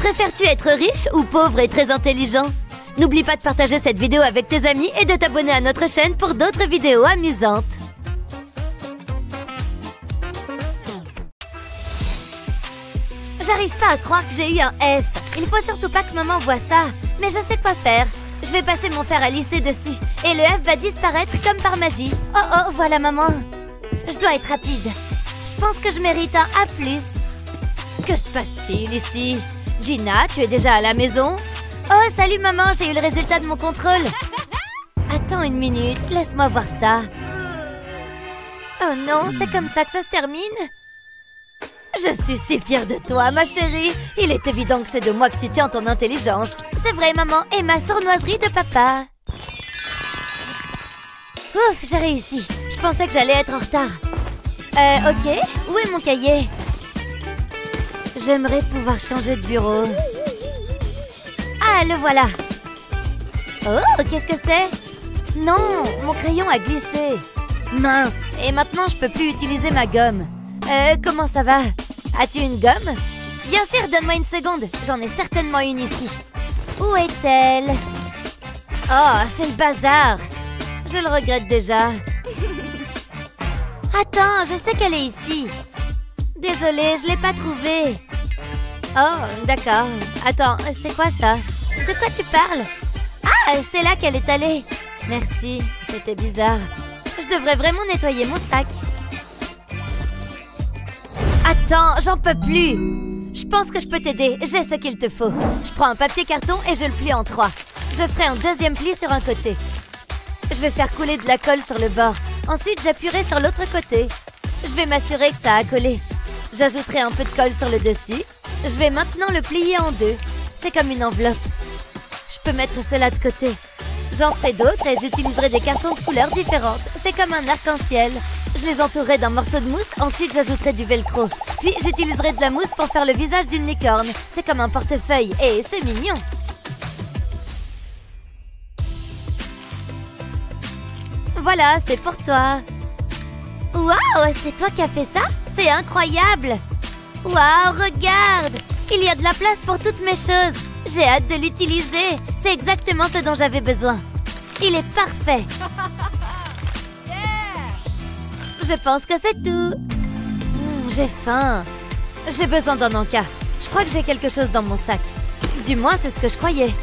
Préfères-tu être riche ou pauvre et très intelligent? N'oublie pas de partager cette vidéo avec tes amis et de t'abonner à notre chaîne pour d'autres vidéos amusantes. J'arrive pas à croire que j'ai eu un F. Il faut surtout pas que maman voie ça. Mais je sais quoi faire. Je vais passer mon fer à lisser dessus. Et le F va disparaître comme par magie. Oh oh, voilà maman. Je dois être rapide. Je pense que je mérite un A+. Que se passe-t-il ici? Gina, tu es déjà à la maison? Oh, salut maman, j'ai eu le résultat de mon contrôle. Attends une minute, laisse-moi voir ça. Oh non, c'est comme ça que ça se termine? Je suis si fière de toi, ma chérie. Il est évident que c'est de moi que tu tiens ton intelligence. C'est vrai, maman, et ma sournoiserie de papa. Ouf, j'ai réussi. Je pensais que j'allais être en retard. Ok, où est mon cahier? J'aimerais pouvoir changer de bureau. Ah, le voilà. Oh, qu'est-ce que c'est? Non, mon crayon a glissé. Mince, et maintenant je peux plus utiliser ma gomme. Comment ça va? As-tu une gomme? Bien sûr, donne-moi une seconde. J'en ai certainement une ici. Où est-elle? Oh, c'est le bazar. Je le regrette déjà. Attends, je sais qu'elle est ici. Désolée, je l'ai pas trouvée. Oh, d'accord. Attends, c'est quoi ça? De quoi tu parles? Ah, c'est là qu'elle est allée. Merci, c'était bizarre. Je devrais vraiment nettoyer mon sac. Attends, j'en peux plus. Je pense que je peux t'aider, j'ai ce qu'il te faut. Je prends un papier carton et je le plie en 3. Je ferai un deuxième pli sur un côté. Je vais faire couler de la colle sur le bord. Ensuite, j'appuierai sur l'autre côté. Je vais m'assurer que ça a collé. J'ajouterai un peu de colle sur le dessus. Je vais maintenant le plier en 2. C'est comme une enveloppe. Je peux mettre cela de côté. J'en ferai d'autres et j'utiliserai des cartons de couleurs différentes. C'est comme un arc-en-ciel. Je les entourerai d'un morceau de mousse, ensuite j'ajouterai du velcro. Puis j'utiliserai de la mousse pour faire le visage d'une licorne. C'est comme un portefeuille et c'est mignon. Voilà, c'est pour toi. Waouh, c'est toi qui as fait ça? C'est incroyable! Waouh, regarde! Il y a de la place pour toutes mes choses. J'ai hâte de l'utiliser. C'est exactement ce dont j'avais besoin. Il est parfait. Je pense que c'est tout. J'ai faim. J'ai besoin d'un encas. Je crois que j'ai quelque chose dans mon sac. Du moins, c'est ce que je croyais.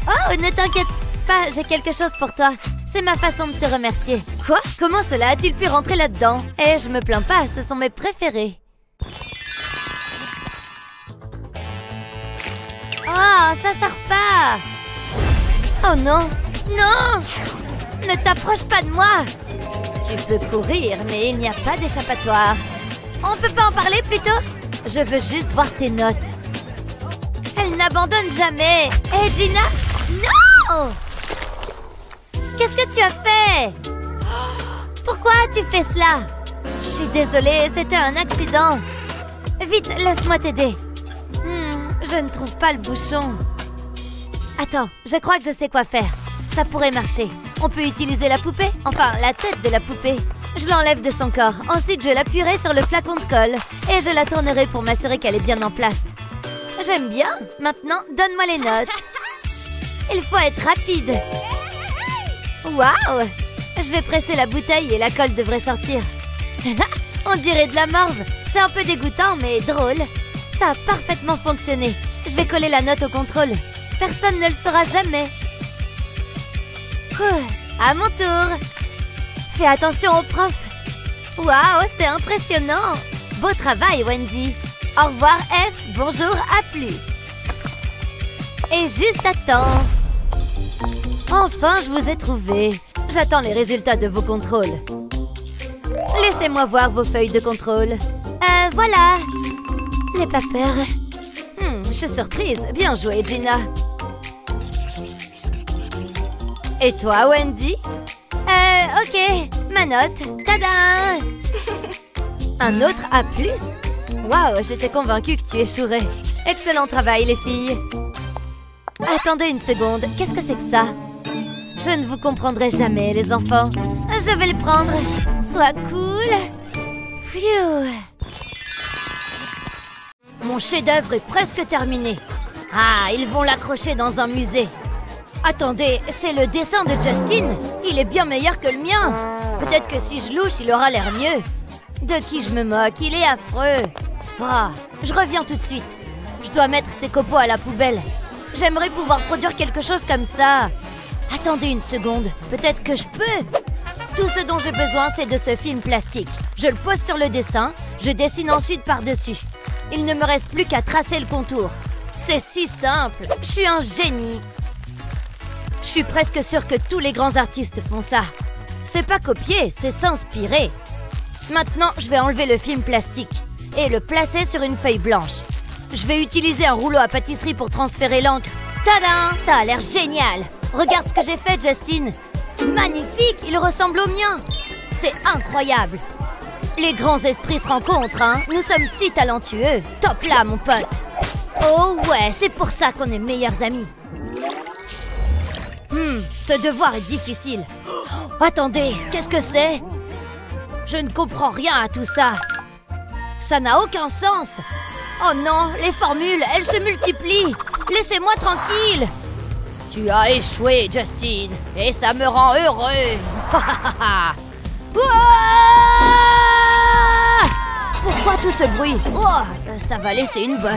Oh, ne t'inquiète pas, j'ai quelque chose pour toi. C'est ma façon de te remercier. Quoi? Comment cela a-t-il pu rentrer là-dedans? Eh, je me plains pas, ce sont mes préférés. Oh, ça sort pas! Oh non! Non! Ne t'approche pas de moi! Tu peux courir, mais il n'y a pas d'échappatoire. On peut pas en parler plutôt? Je veux juste voir tes notes. Elle n'abandonne jamais. Hé, Gina? Non! Qu'est-ce que tu as fait? Pourquoi as-tu fait cela? Je suis désolée, c'était un accident. Vite, laisse-moi t'aider. Je ne trouve pas le bouchon. Attends, je crois que je sais quoi faire. Ça pourrait marcher. On peut utiliser la poupée, enfin la tête de la poupée. Je l'enlève de son corps. Ensuite, je l'appuierai sur le flacon de colle et je la tournerai pour m'assurer qu'elle est bien en place. J'aime bien. Maintenant, donne-moi les notes. Il faut être rapide. Waouh! Je vais presser la bouteille et la colle devrait sortir. On dirait de la morve. C'est un peu dégoûtant, mais drôle. Ça a parfaitement fonctionné. Je vais coller la note au contrôle. Personne ne le saura jamais. À mon tour. Fais attention au prof. Waouh, c'est impressionnant. Beau travail, Wendy. Au revoir, F. Bonjour, à plus. Et juste à temps. Enfin, je vous ai trouvé. J'attends les résultats de vos contrôles. Laissez-moi voir vos feuilles de contrôle. Voilà. N'aie pas peur. Je suis surprise. Bien joué, Gina. Et toi, Wendy? Ok. Ma note. Tada! Un autre A+. Waouh, j'étais convaincue que tu échouerais. Excellent travail, les filles. Attendez une seconde. Qu'est-ce que c'est que ça? Je ne vous comprendrai jamais, les enfants. Je vais le prendre. Sois cool. Phew. Mon chef-d'œuvre est presque terminé. Ah, ils vont l'accrocher dans un musée. Attendez, c'est le dessin de Justin? Il est bien meilleur que le mien. Peut-être que si je louche, il aura l'air mieux. De qui je me moque? Il est affreux. Ah, je reviens tout de suite. Je dois mettre ces copeaux à la poubelle. J'aimerais pouvoir produire quelque chose comme ça. Attendez une seconde, peut-être que je peux. Tout ce dont j'ai besoin, c'est de ce film plastique. Je le pose sur le dessin, je dessine ensuite par-dessus. Il ne me reste plus qu'à tracer le contour. C'est si simple, je suis un génie. Je suis presque sûre que tous les grands artistes font ça. C'est pas copier, c'est s'inspirer. Maintenant, je vais enlever le film plastique et le placer sur une feuille blanche. Je vais utiliser un rouleau à pâtisserie pour transférer l'encre. Tadam! Ça a l'air génial! Regarde ce que j'ai fait, Justin! Magnifique! Il ressemble au mien! C'est incroyable! Les grands esprits se rencontrent, hein? Nous sommes si talentueux! Top là, mon pote! Oh ouais, c'est pour ça qu'on est meilleurs amis! Ce devoir est difficile. Oh, attendez, qu'est-ce que c'est? Je ne comprends rien à tout ça. Ça n'a aucun sens. Oh non, les formules, elles se multiplient. Laissez-moi tranquille. Tu as échoué, Justin, et ça me rend heureux. Pourquoi tout ce bruit? Oh, ça va laisser une bosse.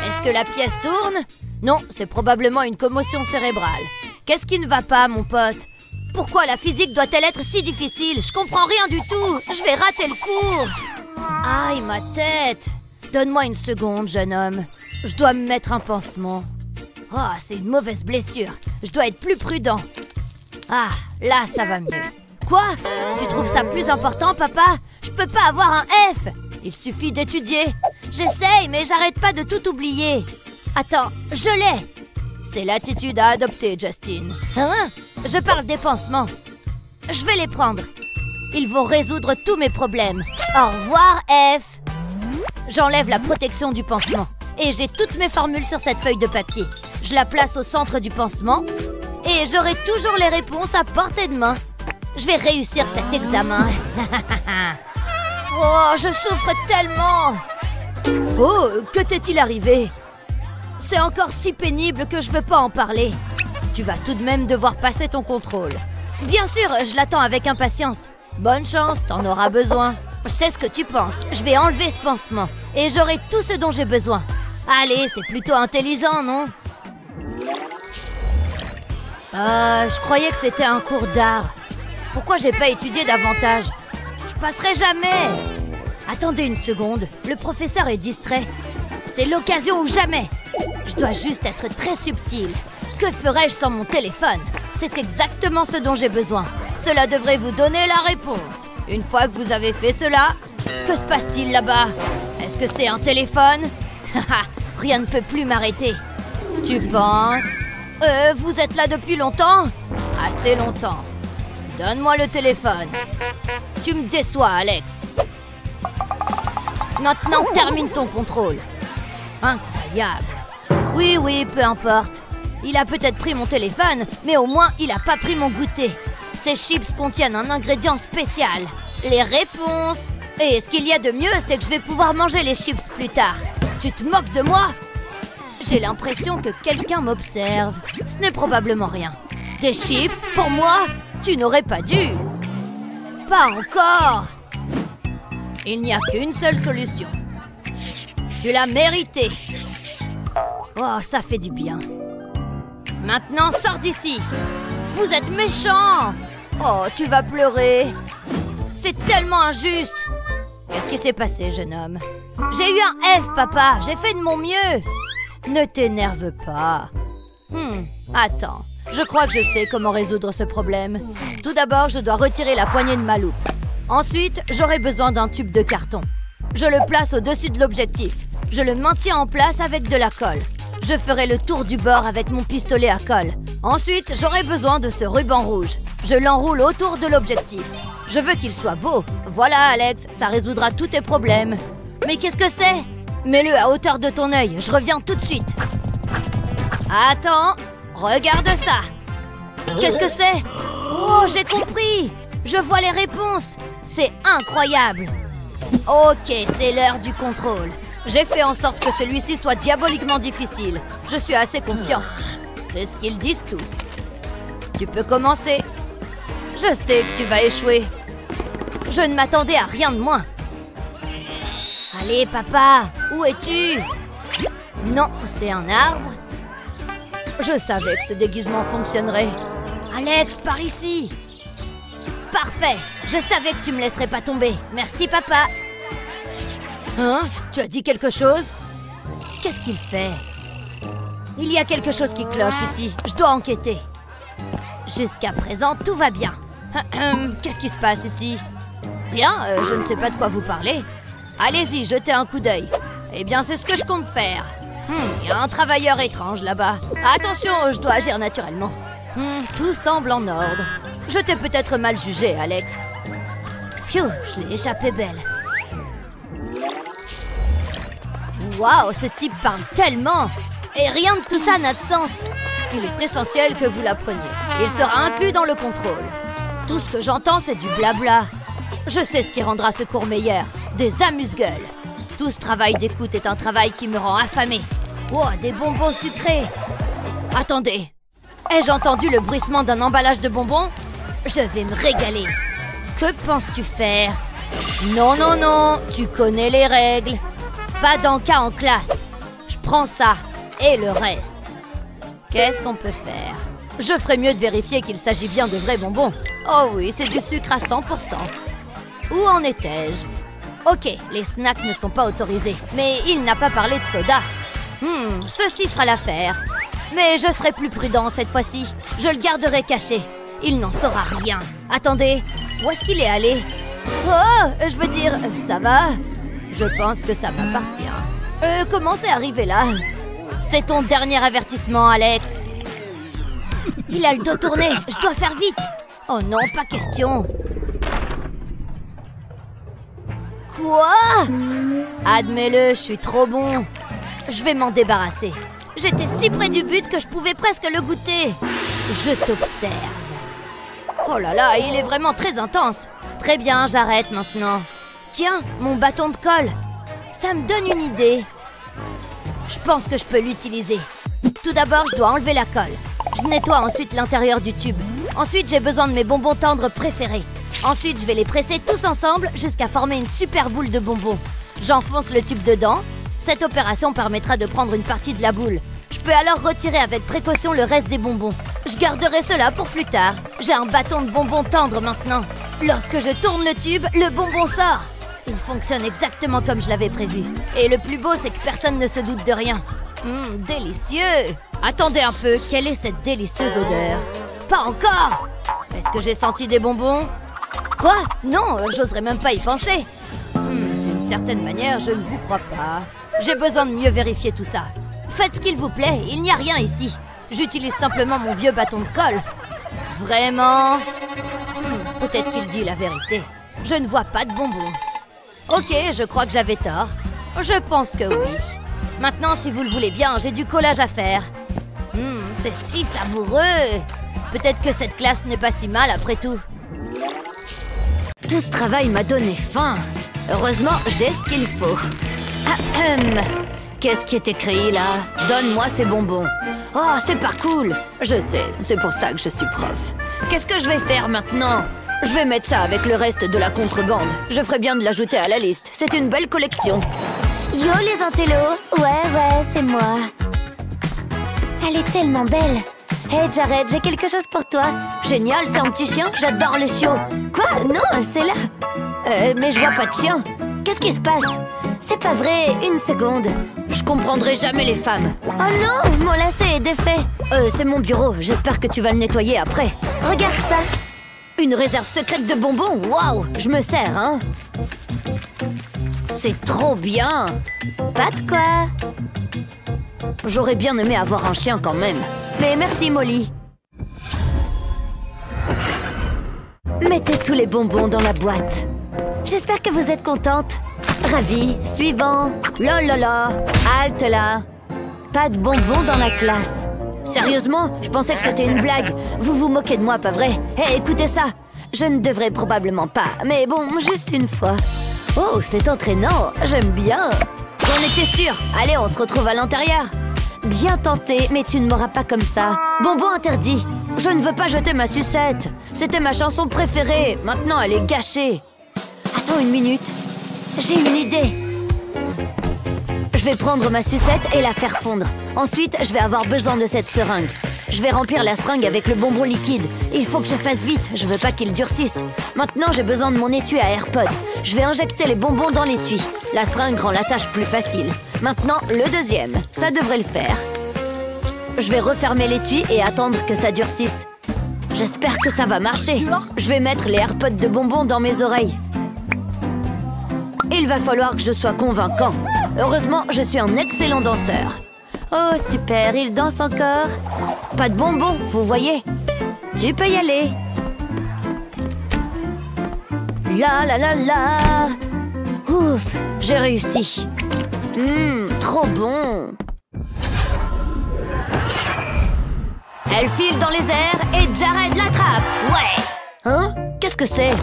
Est-ce que la pièce tourne? Non, c'est probablement une commotion cérébrale. Qu'est-ce qui ne va pas, mon pote? Pourquoi la physique doit-elle être si difficile? Je comprends rien du tout. Je vais rater le cours. Aïe, ma tête. Donne-moi une seconde, jeune homme. Je dois me mettre un pansement. Oh, c'est une mauvaise blessure. Je dois être plus prudent. Ah, là, ça va mieux. Quoi? Tu trouves ça plus important, papa? Je peux pas avoir un F. Il suffit d'étudier. J'essaye, mais j'arrête pas de tout oublier. Attends, je l'ai. C'est l'attitude à adopter, Justin. Hein? Je parle des pansements. Je vais les prendre. Ils vont résoudre tous mes problèmes. Au revoir, F. J'enlève la protection du pansement. Et j'ai toutes mes formules sur cette feuille de papier. Je la place au centre du pansement. Et j'aurai toujours les réponses à portée de main. Je vais réussir cet examen. Oh, je souffre tellement. Oh, que t'est-il arrivé? C'est encore si pénible que je veux pas en parler. Tu vas tout de même devoir passer ton contrôle. Bien sûr, je l'attends avec impatience. Bonne chance, t'en auras besoin. Je sais ce que tu penses. Je vais enlever ce pansement et j'aurai tout ce dont j'ai besoin. Allez, c'est plutôt intelligent, non? Je croyais que c'était un cours d'art. Pourquoi j'ai pas étudié davantage? Je passerai jamais. Attendez une seconde, le professeur est distrait. C'est l'occasion ou jamais. Je dois juste être très subtil. Que ferais-je sans mon téléphone? C'est exactement ce dont j'ai besoin. Cela devrait vous donner la réponse. Une fois que vous avez fait cela, que se passe-t-il là-bas? Est-ce que c'est un téléphone? Rien ne peut plus m'arrêter. Tu penses? Vous êtes là depuis longtemps? Assez longtemps. Donne-moi le téléphone. Tu me déçois, Alex. Maintenant, termine ton contrôle. Incroyable. Oui, peu importe. Il a peut-être pris mon téléphone, mais au moins, il a pas pris mon goûter. Ces chips contiennent un ingrédient spécial. Les réponses. Et ce qu'il y a de mieux, c'est que je vais pouvoir manger les chips plus tard. Tu te moques de moi? J'ai l'impression que quelqu'un m'observe. Ce n'est probablement rien. Des chips pour moi? Tu n'aurais pas dû. Pas encore. Il n'y a qu'une seule solution. Tu l'as mérité. Oh, ça fait du bien. Maintenant, sors d'ici. Vous êtes méchant. Oh, tu vas pleurer. C'est tellement injuste. Qu'est-ce qui s'est passé, jeune homme? J'ai eu un F, papa. J'ai fait de mon mieux. Ne t'énerve pas. Attends. Je crois que je sais comment résoudre ce problème. Tout d'abord, je dois retirer la poignée de ma loupe. Ensuite, j'aurai besoin d'un tube de carton. Je le place au-dessus de l'objectif. Je le maintiens en place avec de la colle. Je ferai le tour du bord avec mon pistolet à colle. Ensuite, j'aurai besoin de ce ruban rouge. Je l'enroule autour de l'objectif. Je veux qu'il soit beau. Voilà, Alex, ça résoudra tous tes problèmes. Mais qu'est-ce que c'est? Mets-le à hauteur de ton œil. Je reviens tout de suite. Attends. Regarde ça. Qu'est-ce que c'est? Oh, j'ai compris. Je vois les réponses. C'est incroyable. Ok, c'est l'heure du contrôle. J'ai fait en sorte que celui-ci soit diaboliquement difficile. Je suis assez confiant. C'est ce qu'ils disent tous. Tu peux commencer. Je sais que tu vas échouer. Je ne m'attendais à rien de moins. Allez, papa, où es-tu? Non, c'est un arbre. Je savais que ce déguisement fonctionnerait. Alex, par ici. Parfait. Je savais que tu me laisserais pas tomber. Merci, papa. Hein? Tu as dit quelque chose? Qu'est-ce qu'il fait? Il y a quelque chose qui cloche ici. Je dois enquêter. Jusqu'à présent, tout va bien. Qu'est-ce qui se passe ici? Rien, je ne sais pas de quoi vous parlez. Allez-y, jetez un coup d'œil. Eh bien, c'est ce que je compte faire. Il y a un travailleur étrange là-bas. Attention, je dois agir naturellement. Tout semble en ordre. Je t'ai peut-être mal jugé, Alex. Phew, je l'ai échappé belle. Waouh, ce type parle tellement. Et rien de tout ça n'a de sens. Il est essentiel que vous l'appreniez. Il sera inclus dans le contrôle. Tout ce que j'entends, c'est du blabla. Je sais ce qui rendra ce cours meilleur. Des amuse-gueules. Tout ce travail d'écoute est un travail qui me rend affamée. Oh, des bonbons sucrés. Attendez. Ai-je entendu le bruissement d'un emballage de bonbons? Je vais me régaler. Que penses-tu faire? Non, non, non. Tu connais les règles. Pas d'encas en classe. Je prends ça. Et le reste. Qu'est-ce qu'on peut faire? Je ferais mieux de vérifier qu'il s'agit bien de vrais bonbons. Oh oui, c'est du sucre à 100%. Où en étais-je? Ok, les snacks ne sont pas autorisés. Mais il n'a pas parlé de soda. Ceci fera l'affaire. Mais je serai plus prudent cette fois-ci. Je le garderai caché. Il n'en saura rien. Attendez, où est-ce qu'il est allé? Oh, je veux dire, ça va? Je pense que ça m'appartient. Comment c'est arrivé là? C'est ton dernier avertissement, Alex. Il a le dos tourné. Je dois faire vite. Oh non, pas question. Quoi? Admets-le, je suis trop bon. Je vais m'en débarrasser. J'étais si près du but que je pouvais presque le goûter. Je t'observe. Oh là là, il est vraiment très intense. Très bien, j'arrête maintenant. Tiens, mon bâton de colle. Ça me donne une idée. Je pense que je peux l'utiliser. Tout d'abord, je dois enlever la colle. Je nettoie ensuite l'intérieur du tube. Ensuite, j'ai besoin de mes bonbons tendres préférés. Ensuite, je vais les presser tous ensemble jusqu'à former une super boule de bonbons. J'enfonce le tube dedans. Cette opération permettra de prendre une partie de la boule. Je peux alors retirer avec précaution le reste des bonbons. Je garderai cela pour plus tard. J'ai un bâton de bonbons tendres maintenant. Lorsque je tourne le tube, le bonbon sort. Il fonctionne exactement comme je l'avais prévu. Et le plus beau, c'est que personne ne se doute de rien. Délicieux! Attendez un peu, quelle est cette délicieuse odeur? Pas encore! Est-ce que j'ai senti des bonbons? Quoi? Non, j'oserais même pas y penser. D'une certaine manière, je ne vous crois pas. J'ai besoin de mieux vérifier tout ça. Faites ce qu'il vous plaît, il n'y a rien ici. J'utilise simplement mon vieux bâton de colle. Vraiment? Peut-être qu'il dit la vérité. Je ne vois pas de bonbons. Ok, je crois que j'avais tort. Je pense que oui. Maintenant, si vous le voulez bien, j'ai du collage à faire. C'est si savoureux. Peut-être que cette classe n'est pas si mal après tout. Tout ce travail m'a donné faim. Heureusement, j'ai ce qu'il faut. Qu'est-ce qui est écrit là? Donne-moi ces bonbons. Oh, c'est pas cool. Je sais, c'est pour ça que je suis prof. Qu'est-ce que je vais faire maintenant? Je vais mettre ça avec le reste de la contrebande. Je ferais bien de l'ajouter à la liste. C'est une belle collection. Yo les intellos. Ouais, c'est moi. Elle est tellement belle. Hey Jared, j'ai quelque chose pour toi. Génial, c'est un petit chien. J'adore les chiots. Quoi? Non, c'est là. Mais je vois pas de chien. Qu'est-ce qui se passe? C'est pas vrai, une seconde. Je comprendrai jamais les femmes. Oh non, mon lacet est défait. C'est mon bureau. J'espère que tu vas le nettoyer après. Regarde ça. Une réserve secrète de bonbons. Waouh, je me sers, hein. C'est trop bien. Pas de quoi. J'aurais bien aimé avoir un chien quand même. Mais merci, Molly. Mettez tous les bonbons dans la boîte. J'espère que vous êtes contente. Ravie. Suivant. Lolala. Halte là. Pas de bonbons dans la classe. Sérieusement? Je pensais que c'était une blague. Vous vous moquez de moi, pas vrai? Hé, écoutez ça. Je ne devrais probablement pas, mais bon, juste une fois. Oh, c'est entraînant. J'aime bien. J'en étais sûre. Allez, on se retrouve à l'intérieur. Bien tenté, mais tu ne m'auras pas comme ça. Bonbon interdit. Je ne veux pas jeter ma sucette. C'était ma chanson préférée. Maintenant, elle est gâchée. Attends une minute. J'ai une idée. Je vais prendre ma sucette et la faire fondre. Ensuite, je vais avoir besoin de cette seringue. Je vais remplir la seringue avec le bonbon liquide. Il faut que je fasse vite, je veux pas qu'il durcisse. Maintenant, j'ai besoin de mon étui à AirPod. Je vais injecter les bonbons dans l'étui. La seringue rend la tâche plus facile. Maintenant, le deuxième. Ça devrait le faire. Je vais refermer l'étui et attendre que ça durcisse. J'espère que ça va marcher. Je vais mettre les AirPods de bonbons dans mes oreilles. Il va falloir que je sois convaincant. Heureusement, je suis un excellent danseur. Oh, super, il danse encore. Pas de bonbons, vous voyez. Tu peux y aller. La la la la. Ouf, j'ai réussi. Trop bon. Elle file dans les airs et Jared l'attrape. Ouais. Hein? Qu'est-ce que c'est?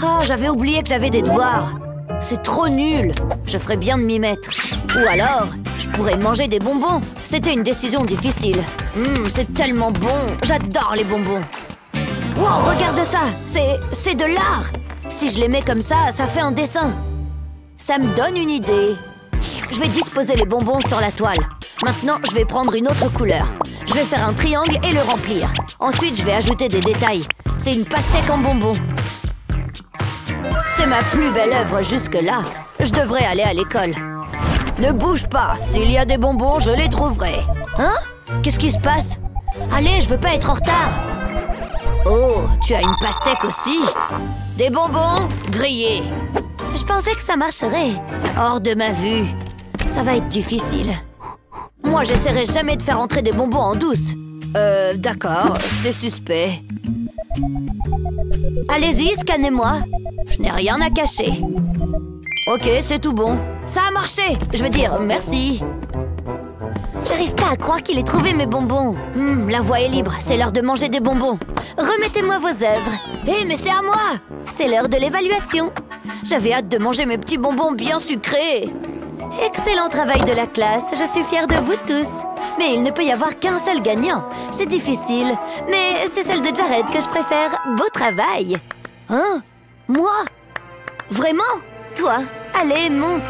Oh, j'avais oublié que j'avais des devoirs. C'est trop nul. Je ferais bien de m'y mettre. Ou alors, je pourrais manger des bonbons. C'était une décision difficile. C'est tellement bon. J'adore les bonbons. Wow, regarde ça. C'est de l'art. Si je les mets comme ça, ça fait un dessin. Ça me donne une idée. Je vais disposer les bonbons sur la toile. Maintenant, je vais prendre une autre couleur. Je vais faire un triangle et le remplir. Ensuite, je vais ajouter des détails. C'est une pastèque en bonbons. C'est ma plus belle œuvre jusque-là. Je devrais aller à l'école. Ne bouge pas. S'il y a des bonbons, je les trouverai. Hein? Qu'est-ce qui se passe? Allez, je veux pas être en retard. Oh, tu as une pastèque aussi? Des bonbons grillés. Je pensais que ça marcherait. Hors de ma vue. Ça va être difficile. Moi, j'essaierai jamais de faire entrer des bonbons en douce. D'accord, c'est suspect. Allez-y, scannez-moi. Je n'ai rien à cacher. Ok, c'est tout bon. Ça a marché. Je veux dire, merci. J'arrive pas à croire qu'il ait trouvé mes bonbons. La voie est libre. C'est l'heure de manger des bonbons. Remettez-moi vos œuvres. Hé, mais c'est à moi. C'est l'heure de l'évaluation. J'avais hâte de manger mes petits bonbons bien sucrés. Excellent travail de la classe. Je suis fière de vous tous. Mais il ne peut y avoir qu'un seul gagnant. C'est difficile. Mais c'est celle de Jared que je préfère. Beau travail. Hein? Moi? Vraiment? Toi? Allez, monte.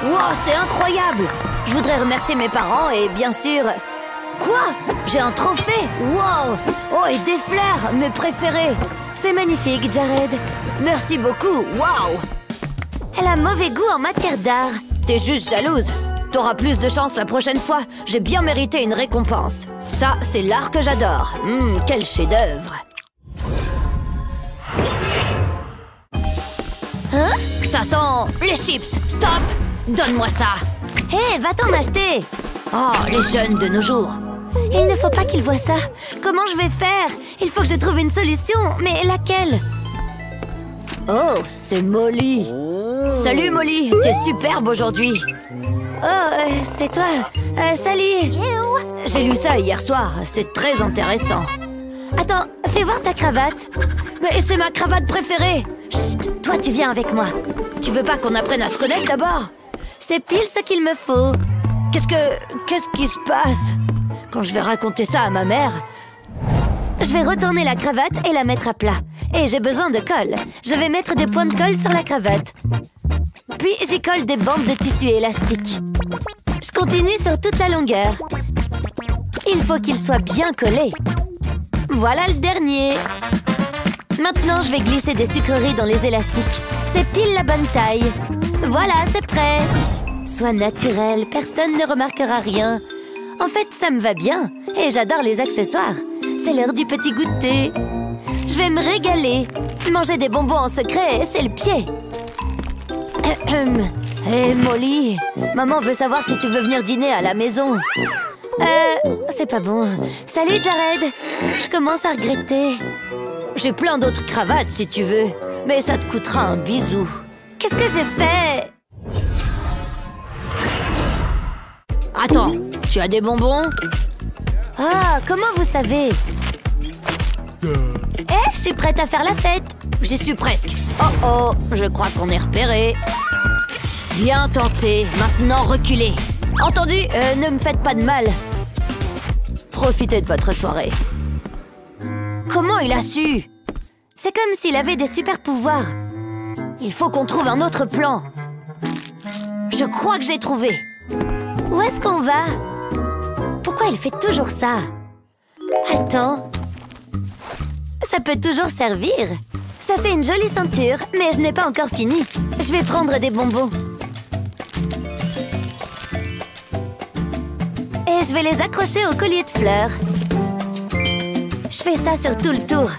Wow, c'est incroyable. Je voudrais remercier mes parents et bien sûr... Quoi? J'ai un trophée? Wow! Oh, et des fleurs, mes préférés. C'est magnifique, Jared. Merci beaucoup. Wow! Elle a mauvais goût en matière d'art. T'es juste jalouse. T'auras plus de chance la prochaine fois. J'ai bien mérité une récompense. Ça, c'est l'art que j'adore. Quel chef-d'œuvre. Hein? Ça sent les chips. Stop! Donne-moi ça. Hé, va t'en acheter. Oh, les jeunes de nos jours. Il ne faut pas qu'ils voient ça. Comment je vais faire? Il faut que je trouve une solution. Mais laquelle? Oh, c'est Molly. Salut Molly, t'es superbe aujourd'hui. Oh, c'est toi. Salut. J'ai lu ça hier soir, c'est très intéressant. Attends, fais voir ta cravate. Mais c'est ma cravate préférée. Chut, toi tu viens avec moi. Tu veux pas qu'on apprenne à se connaître d'abord? C'est pile ce qu'il me faut. Qu'est-ce qui se passe? Quand je vais raconter ça à ma mère... Je vais retourner la cravate et la mettre à plat. Et j'ai besoin de colle. Je vais mettre des points de colle sur la cravate. Puis j'y colle des bandes de tissu élastique. Je continue sur toute la longueur. Il faut qu'il soit bien collé. Voilà le dernier. Maintenant, je vais glisser des sucreries dans les élastiques. C'est pile la bonne taille. Voilà, c'est prêt. Sois naturel, personne ne remarquera rien. En fait, ça me va bien. Et j'adore les accessoires. C'est l'heure du petit goûter. Je vais me régaler. Manger des bonbons en secret, c'est le pied. Hé, Molly, maman veut savoir si tu veux venir dîner à la maison. C'est pas bon. Salut, Jared. Je commence à regretter. J'ai plein d'autres cravates, si tu veux. Mais ça te coûtera un bisou. Qu'est-ce que j'ai fait? Attends, tu as des bonbons? Ah, comment vous savez? Je suis prête à faire la fête. J'y suis presque. Oh, je crois qu'on est repéré. Bien tenté. Maintenant, reculez. Entendu, ne me faites pas de mal. Profitez de votre soirée. Comment il a su? C'est comme s'il avait des super pouvoirs. Il faut qu'on trouve un autre plan. Je crois que j'ai trouvé. Où est-ce qu'on va? Pourquoi il fait toujours ça? Attends. Ça peut toujours servir. Ça fait une jolie ceinture, mais je n'ai pas encore fini. Je vais prendre des bonbons. Et je vais les accrocher au collier de fleurs. Je fais ça sur tout le tour.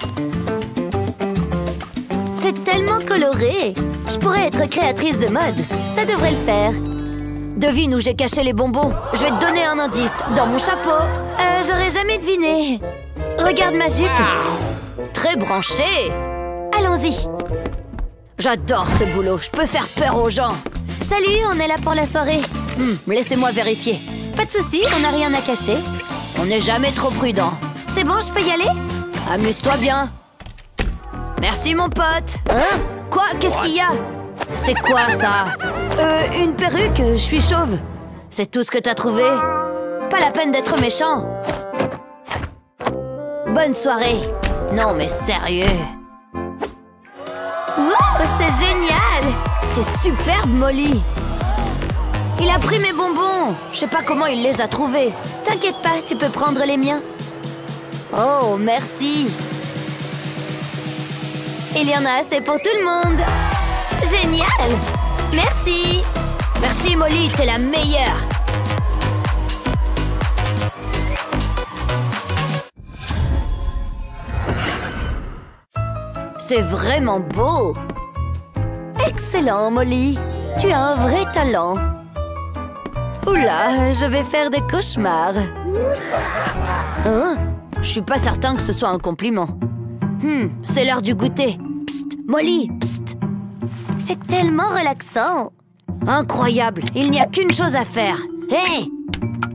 C'est tellement coloré. Je pourrais être créatrice de mode. Ça devrait le faire. Devine où j'ai caché les bonbons. Je vais te donner un indice. Dans mon chapeau. J'aurais jamais deviné. Regarde ma jupe. Très branchée. Allons-y. J'adore ce boulot. Je peux faire peur aux gens. Salut, on est là pour la soirée. Laissez-moi vérifier. Pas de souci, on n'a rien à cacher. On n'est jamais trop prudent. C'est bon, je peux y aller? Amuse-toi bien. Merci, mon pote. Hein? Quoi? Qu'est-ce qu'il y a? C'est quoi, ça? Une perruque, je suis chauve. C'est tout ce que t'as trouvé? Pas la peine d'être méchant. Bonne soirée. Non, mais sérieux. Wow, c'est génial! T'es superbe, Molly. Il a pris mes bonbons. Je sais pas comment il les a trouvés. T'inquiète pas, tu peux prendre les miens. Oh, merci. Il y en a assez pour tout le monde. Génial! Merci! Merci, Molly, t'es la meilleure. C'est vraiment beau. Excellent, Molly. Tu as un vrai talent. Oula, je vais faire des cauchemars. Hein? Je suis pas certain que ce soit un compliment. C'est l'heure du goûter. Psst, Molly, psst. C'est tellement relaxant. Incroyable, il n'y a qu'une chose à faire. Hé!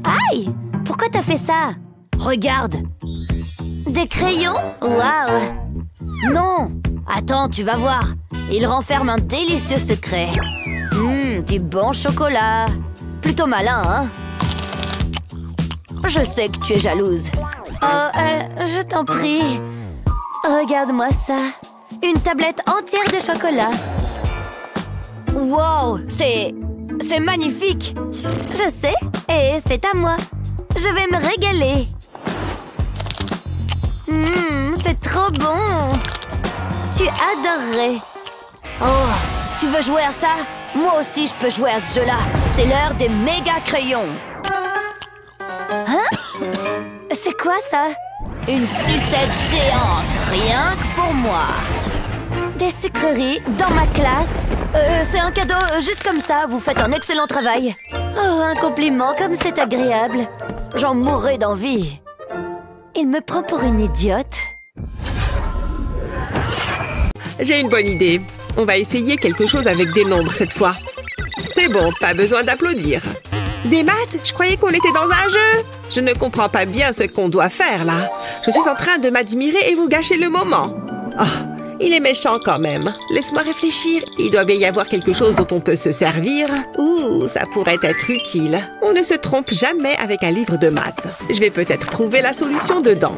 Aïe! Pourquoi t'as fait ça? Regarde. Des crayons? Waouh! Non! Attends, tu vas voir. Il renferme un délicieux secret. Du bon chocolat. Plutôt malin, hein? Je sais que tu es jalouse. Oh, je t'en prie. Regarde-moi ça. Une tablette entière de chocolat. Wow, c'est magnifique. Je sais, et c'est à moi. Je vais me régaler. C'est trop bon. Tu adorerais. Oh, tu veux jouer à ça? Moi aussi, je peux jouer à ce jeu-là. C'est l'heure des méga crayons. Hein? C'est quoi ça? Une sucette géante, rien que pour moi. Des sucreries dans ma classe? C'est un cadeau, juste comme ça, vous faites un excellent travail. Oh, un compliment, comme c'est agréable. J'en mourrais d'envie. Il me prend pour une idiote. J'ai une bonne idée. On va essayer quelque chose avec des nombres cette fois. C'est bon, pas besoin d'applaudir. Des maths? Je croyais qu'on était dans un jeu. Je ne comprends pas bien ce qu'on doit faire là. Je suis en train de m'admirer et vous gâchez le moment. Oh, il est méchant quand même. Laisse-moi réfléchir. Il doit bien y avoir quelque chose dont on peut se servir. Ouh, ça pourrait être utile. On ne se trompe jamais avec un livre de maths. Je vais peut-être trouver la solution dedans.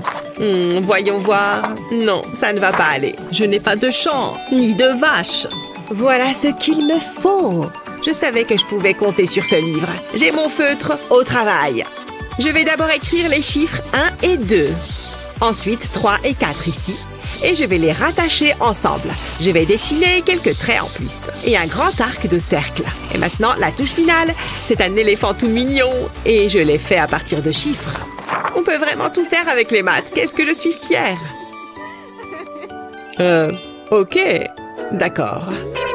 Voyons voir. Non, ça ne va pas aller. Je n'ai pas de champ, ni de vache. Voilà ce qu'il me faut. Je savais que je pouvais compter sur ce livre. J'ai mon feutre au travail. Je vais d'abord écrire les chiffres 1 et 2. Ensuite, 3 et 4 ici. Et je vais les rattacher ensemble. Je vais dessiner quelques traits en plus. Et un grand arc de cercle. Et maintenant, la touche finale. C'est un éléphant tout mignon. Et je l'ai fait à partir de chiffres. On peut vraiment tout faire avec les maths. Qu'est-ce que je suis fière. Ok. D'accord.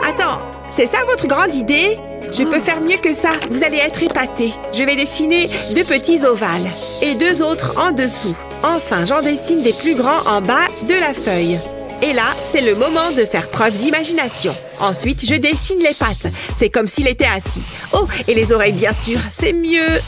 Attends, c'est ça votre grande idée? Je peux faire mieux que ça. Vous allez être épatés. Je vais dessiner 2 petits ovales et 2 autres en dessous. Enfin, j'en dessine des plus grands en bas de la feuille. Et là, c'est le moment de faire preuve d'imagination. Ensuite, je dessine les pattes. C'est comme s'il était assis. Oh, et les oreilles, bien sûr. C'est mieux.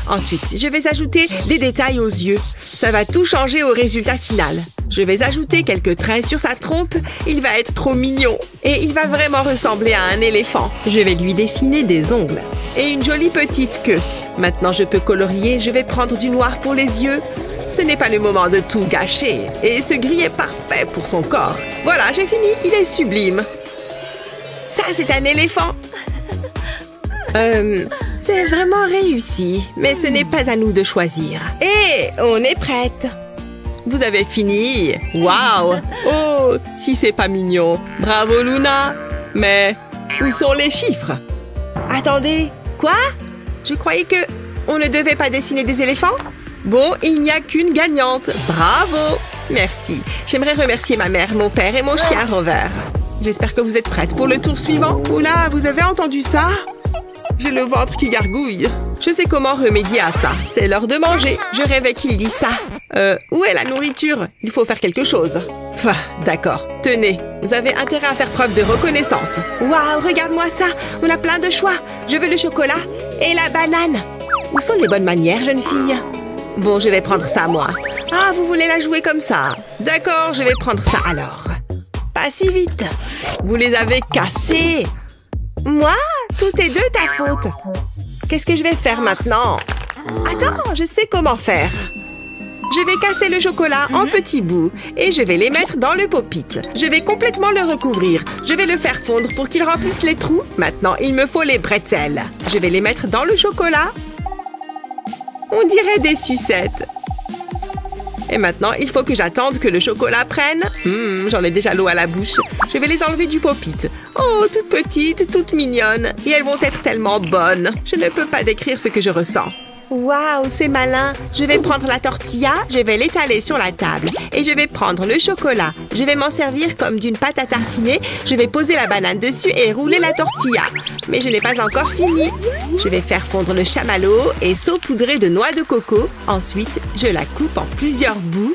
Ensuite, je vais ajouter des détails aux yeux. Ça va tout changer au résultat final. Je vais ajouter quelques traits sur sa trompe. Il va être trop mignon. Et il va vraiment ressembler à un éléphant. Je vais lui dessiner des ongles. Et une jolie petite queue. Maintenant, je peux colorier. Je vais prendre du noir pour les yeux. Ce n'est pas le moment de tout gâcher. Et ce gris est parfait pour son corps. Voilà, j'ai fini. Il est sublime. Ça, c'est un éléphant. C'est vraiment réussi. Mais ce n'est pas à nous de choisir. Et on est prête. Vous avez fini. Waouh. Oh, si c'est pas mignon. Bravo, Luna. Mais où sont les chiffres? Attendez. Quoi? Je croyais que on ne devait pas dessiner des éléphants? Bon, il n'y a qu'une gagnante. Bravo. Merci. J'aimerais remercier ma mère, mon père et mon chien Rover. J'espère que vous êtes prêtes pour le tour suivant. Oula, vous avez entendu ça? J'ai le ventre qui gargouille. Je sais comment remédier à ça. C'est l'heure de manger. Je rêvais qu'il dise ça. Où est la nourriture? Il faut faire quelque chose. D'accord. Tenez, vous avez intérêt à faire preuve de reconnaissance. Waouh, regarde-moi ça. On a plein de choix. Je veux le chocolat et la banane. Où sont les bonnes manières, jeune fille? Bon, je vais prendre ça, moi. Ah, vous voulez la jouer comme ça? D'accord, je vais prendre ça alors. Pas si vite. Vous les avez cassés. Moi? Tout est de ta faute. Qu'est-ce que je vais faire maintenant? Attends, je sais comment faire. Je vais casser le chocolat en petits bouts et je vais les mettre dans le pop-it. Je vais complètement le recouvrir. Je vais le faire fondre pour qu'il remplisse les trous. Maintenant, il me faut les bretzels. Je vais les mettre dans le chocolat. On dirait des sucettes. Et maintenant, il faut que j'attende que le chocolat prenne. J'en ai déjà l'eau à la bouche. Je vais les enlever du pop-it. Oh, toutes petites, toutes mignonnes. Et elles vont être tellement bonnes. Je ne peux pas décrire ce que je ressens. Waouh, c'est malin. Je vais prendre la tortilla, je vais l'étaler sur la table. Et je vais prendre le chocolat. Je vais m'en servir comme d'une pâte à tartiner. Je vais poser la banane dessus et rouler la tortilla. Mais je n'ai pas encore fini. Je vais faire fondre le chamallow et saupoudrer de noix de coco. Ensuite, je la coupe en plusieurs bouts.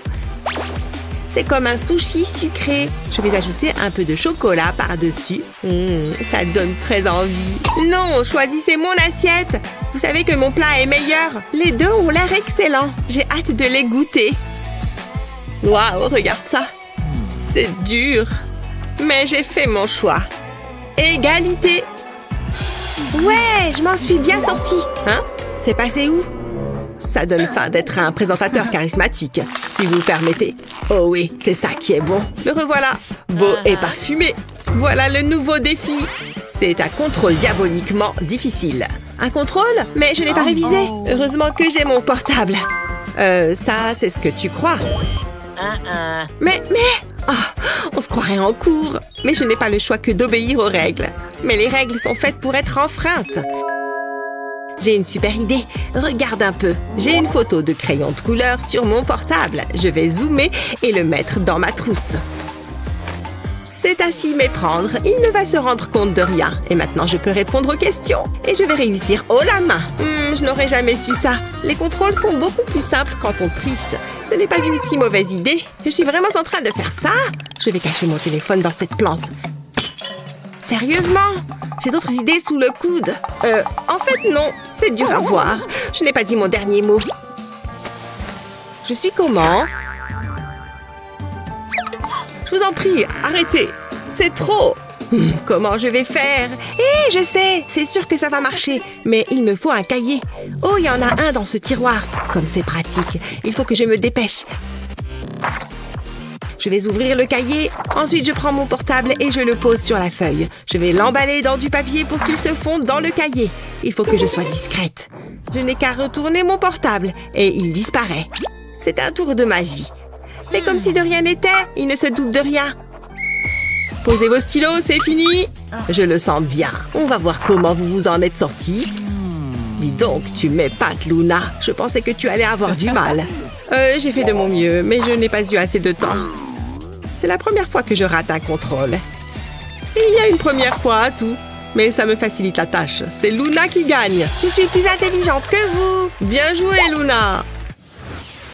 C'est comme un sushi sucré. Je vais ajouter un peu de chocolat par-dessus. Ça donne très envie. Non, choisissez mon assiette. Vous savez que mon plat est meilleur. Les deux ont l'air excellents. J'ai hâte de les goûter. Waouh, regarde ça. C'est dur. Mais j'ai fait mon choix. Égalité. Ouais, je m'en suis bien sortie. Hein? C'est passé où? Ça donne faim d'être un présentateur charismatique, si vous permettez. Oh oui, c'est ça qui est bon. Le revoilà, beau et parfumé. Voilà le nouveau défi. C'est un contrôle diaboliquement difficile. Un contrôle? Mais je n'ai pas révisé. Heureusement que j'ai mon portable. Ça, c'est ce que tu crois. Mais... on se croirait en cours. Mais je n'ai pas le choix que d'obéir aux règles. Mais les règles sont faites pour être enfreintes. J'ai une super idée. Regarde un peu. J'ai une photo de crayon de couleur sur mon portable. Je vais zoomer et le mettre dans ma trousse. C'est à s'y méprendre. Il ne va se rendre compte de rien. Et maintenant, je peux répondre aux questions. Et je vais réussir haut la main. Je n'aurais jamais su ça. Les contrôles sont beaucoup plus simples quand on triche. Ce n'est pas une si mauvaise idée. Je suis vraiment en train de faire ça. Je vais cacher mon téléphone dans cette plante. Sérieusement? J'ai d'autres idées sous le coude. En fait, non. C'est dur à voir. Je n'ai pas dit mon dernier mot. Je suis comment? Je vous en prie, arrêtez. C'est trop. Comment je vais faire? Je sais. C'est sûr que ça va marcher. Mais il me faut un cahier. Oh, il y en a un dans ce tiroir. Comme c'est pratique. Il faut que je me dépêche. Je vais ouvrir le cahier. Ensuite, je prends mon portable et je le pose sur la feuille. Je vais l'emballer dans du papier pour qu'il se fonde dans le cahier. Il faut que je sois discrète. Je n'ai qu'à retourner mon portable et il disparaît. C'est un tour de magie. C'est comme si de rien n'était. Il ne se doute de rien. Posez vos stylos, c'est fini. Je le sens bien. On va voir comment vous vous en êtes sortis. Dis donc, tu m'épates, Luna. Je pensais que tu allais avoir du mal. J'ai fait de mon mieux, mais je n'ai pas eu assez de temps. C'est la première fois que je rate un contrôle. Il y a une première fois à tout. Mais ça me facilite la tâche. C'est Luna qui gagne. Je suis plus intelligente que vous. Bien joué, Luna.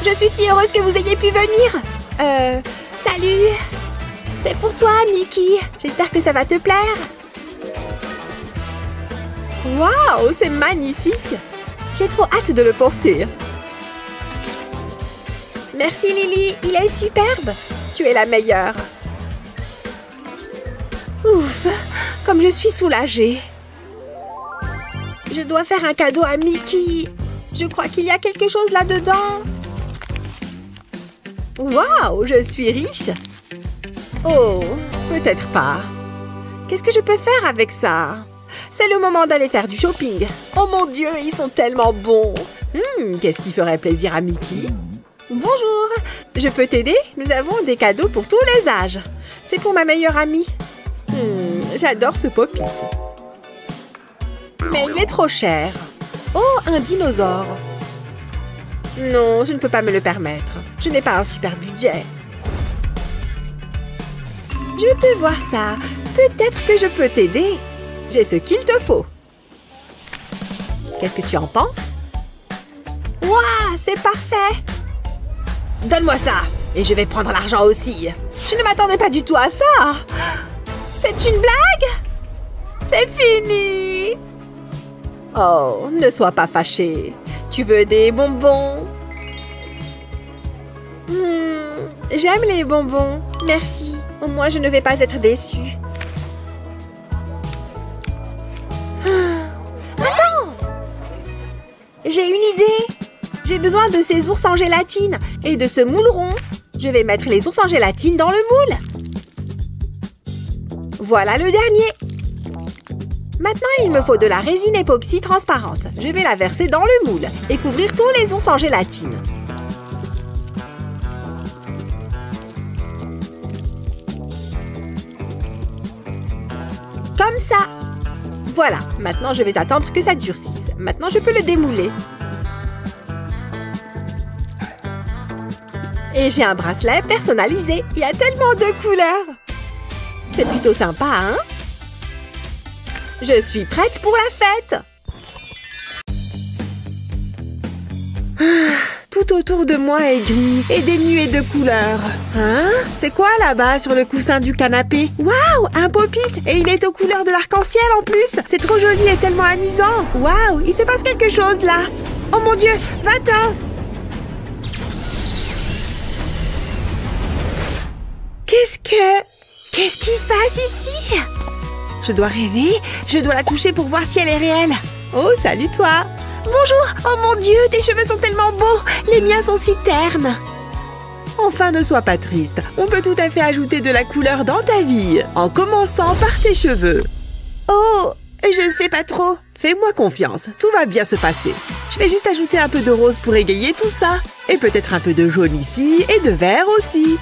Je suis si heureuse que vous ayez pu venir. Salut. C'est pour toi, Mickey. J'espère que ça va te plaire. Waouh, c'est magnifique. J'ai trop hâte de le porter. Merci Lily, il est superbe. Tu es la meilleure. Ouf, comme je suis soulagée. Je dois faire un cadeau à Mickey. Je crois qu'il y a quelque chose là-dedans. Waouh, je suis riche. Oh, peut-être pas. Qu'est-ce que je peux faire avec ça? C'est le moment d'aller faire du shopping. Oh mon Dieu, ils sont tellement bons. Qu'est-ce qui ferait plaisir à Mickey? Bonjour, je peux t'aider? Nous avons des cadeaux pour tous les âges. C'est pour ma meilleure amie. J'adore ce pop-it. Mais il est trop cher. Oh, un dinosaure. Non, je ne peux pas me le permettre. Je n'ai pas un super budget. Je peux voir ça. Peut-être que je peux t'aider. J'ai ce qu'il te faut. Qu'est-ce que tu en penses? Waouh, c'est parfait. Donne-moi ça. Et je vais prendre l'argent aussi. Je ne m'attendais pas du tout à ça. C'est une blague? C'est fini. Oh, ne sois pas fâché. Tu veux des bonbons? J'aime les bonbons. Merci. Au moins, je ne vais pas être déçue. Attends! J'ai une idée. J'ai besoin de ces ours en gélatine et de ce moule rond. Je vais mettre les ours en gélatine dans le moule. Voilà le dernier. Maintenant, il me faut de la résine époxy transparente. Je vais la verser dans le moule et couvrir tous les ours en gélatine. Comme ça. Voilà, maintenant je vais attendre que ça durcisse. Maintenant, je peux le démouler. Et j'ai un bracelet personnalisé. Il y a tellement de couleurs. C'est plutôt sympa, hein? Je suis prête pour la fête. Tout autour de moi est gris et des nuées de couleurs. Hein? C'est quoi là-bas sur le coussin du canapé? Waouh, un pop-it! Et il est aux couleurs de l'arc-en-ciel en plus. C'est trop joli et tellement amusant. Waouh, il se passe quelque chose là. Oh mon Dieu, va-t'en! Qu'est-ce qui se passe ici? Je dois rêver. Je dois la toucher pour voir si elle est réelle. Oh, salut toi. Bonjour. Oh mon Dieu, tes cheveux sont tellement beaux. Les miens sont si ternes. Enfin, ne sois pas triste. On peut tout à fait ajouter de la couleur dans ta vie, en commençant par tes cheveux. Oh, je sais pas trop. Fais-moi confiance, tout va bien se passer. Je vais juste ajouter un peu de rose pour égayer tout ça. Et peut-être un peu de jaune ici et de vert aussi.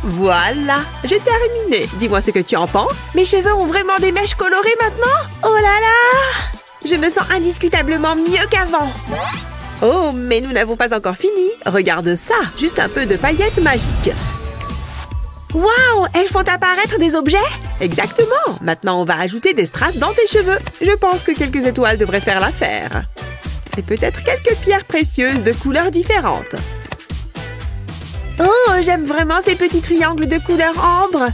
Voilà, j'ai terminé. Dis-moi ce que tu en penses. Mes cheveux ont vraiment des mèches colorées maintenant? Oh là là! Je me sens indiscutablement mieux qu'avant. Oh, mais nous n'avons pas encore fini. Regarde ça, juste un peu de paillettes magiques. Waouh, elles font apparaître des objets? Exactement. Maintenant, on va ajouter des strass dans tes cheveux. Je pense que quelques étoiles devraient faire l'affaire. Et peut-être quelques pierres précieuses de couleurs différentes. Oh, j'aime vraiment ces petits triangles de couleur ambre.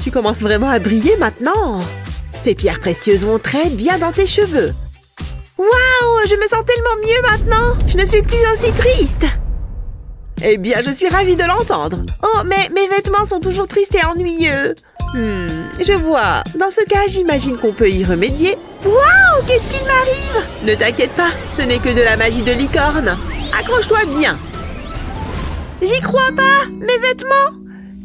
Tu commences vraiment à briller maintenant. Ces pierres précieuses vont très bien dans tes cheveux. Waouh, je me sens tellement mieux maintenant. Je ne suis plus aussi triste. Eh bien, je suis ravie de l'entendre. Oh, mais mes vêtements sont toujours tristes et ennuyeux. Je vois. Dans ce cas, j'imagine qu'on peut y remédier. Waouh, qu'est-ce qu'il m'arrive? Ne t'inquiète pas, ce n'est que de la magie de licorne. Accroche-toi bien. J'y crois pas! Mes vêtements!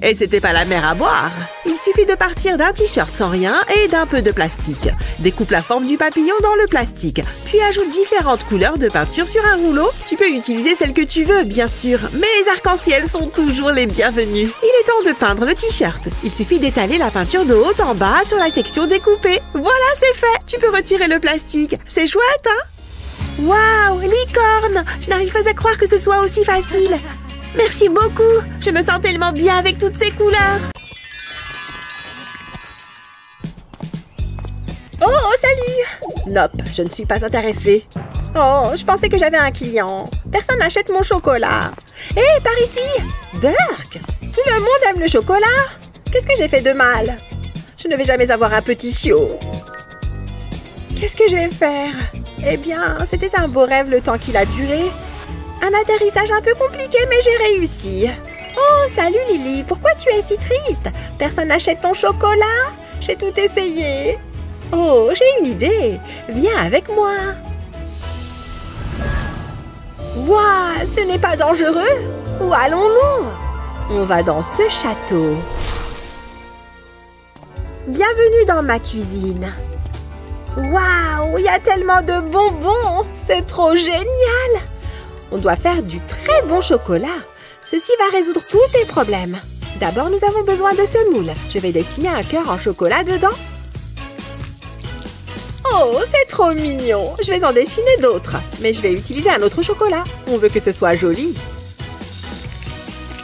Et c'était pas la mer à boire. Il suffit de partir d'un t-shirt sans rien et d'un peu de plastique. Découpe la forme du papillon dans le plastique, puis ajoute différentes couleurs de peinture sur un rouleau. Tu peux utiliser celle que tu veux, bien sûr, mais les arcs-en-ciel sont toujours les bienvenus. Il est temps de peindre le t-shirt. Il suffit d'étaler la peinture de haut en bas sur la section découpée. Voilà, c'est fait! Tu peux retirer le plastique. C'est chouette, hein? Waouh, licorne! Je n'arrive pas à croire que ce soit aussi facile. Merci beaucoup. Je me sens tellement bien avec toutes ces couleurs. Oh, salut! Nope, je ne suis pas intéressée. Oh, je pensais que j'avais un client. Personne n'achète mon chocolat. Hé, par ici! Burke! Tout le monde aime le chocolat. Qu'est-ce que j'ai fait de mal? Je ne vais jamais avoir un petit chiot. Qu'est-ce que je vais faire? Eh bien, c'était un beau rêve le temps qu'il a duré. Un atterrissage un peu compliqué, mais j'ai réussi. Oh, salut Lily, pourquoi tu es si triste? Personne n'achète ton chocolat? J'ai tout essayé. Oh, j'ai une idée. Viens avec moi. Waouh, ce n'est pas dangereux? Où allons-nous? On va dans ce château. Bienvenue dans ma cuisine. Waouh, il y a tellement de bonbons. C'est trop génial. On doit faire du très bon chocolat. Ceci va résoudre tous tes problèmes. D'abord, nous avons besoin de ce moule. Je vais dessiner un cœur en chocolat dedans. Oh, c'est trop mignon. Je vais en dessiner d'autres. Mais je vais utiliser un autre chocolat. On veut que ce soit joli.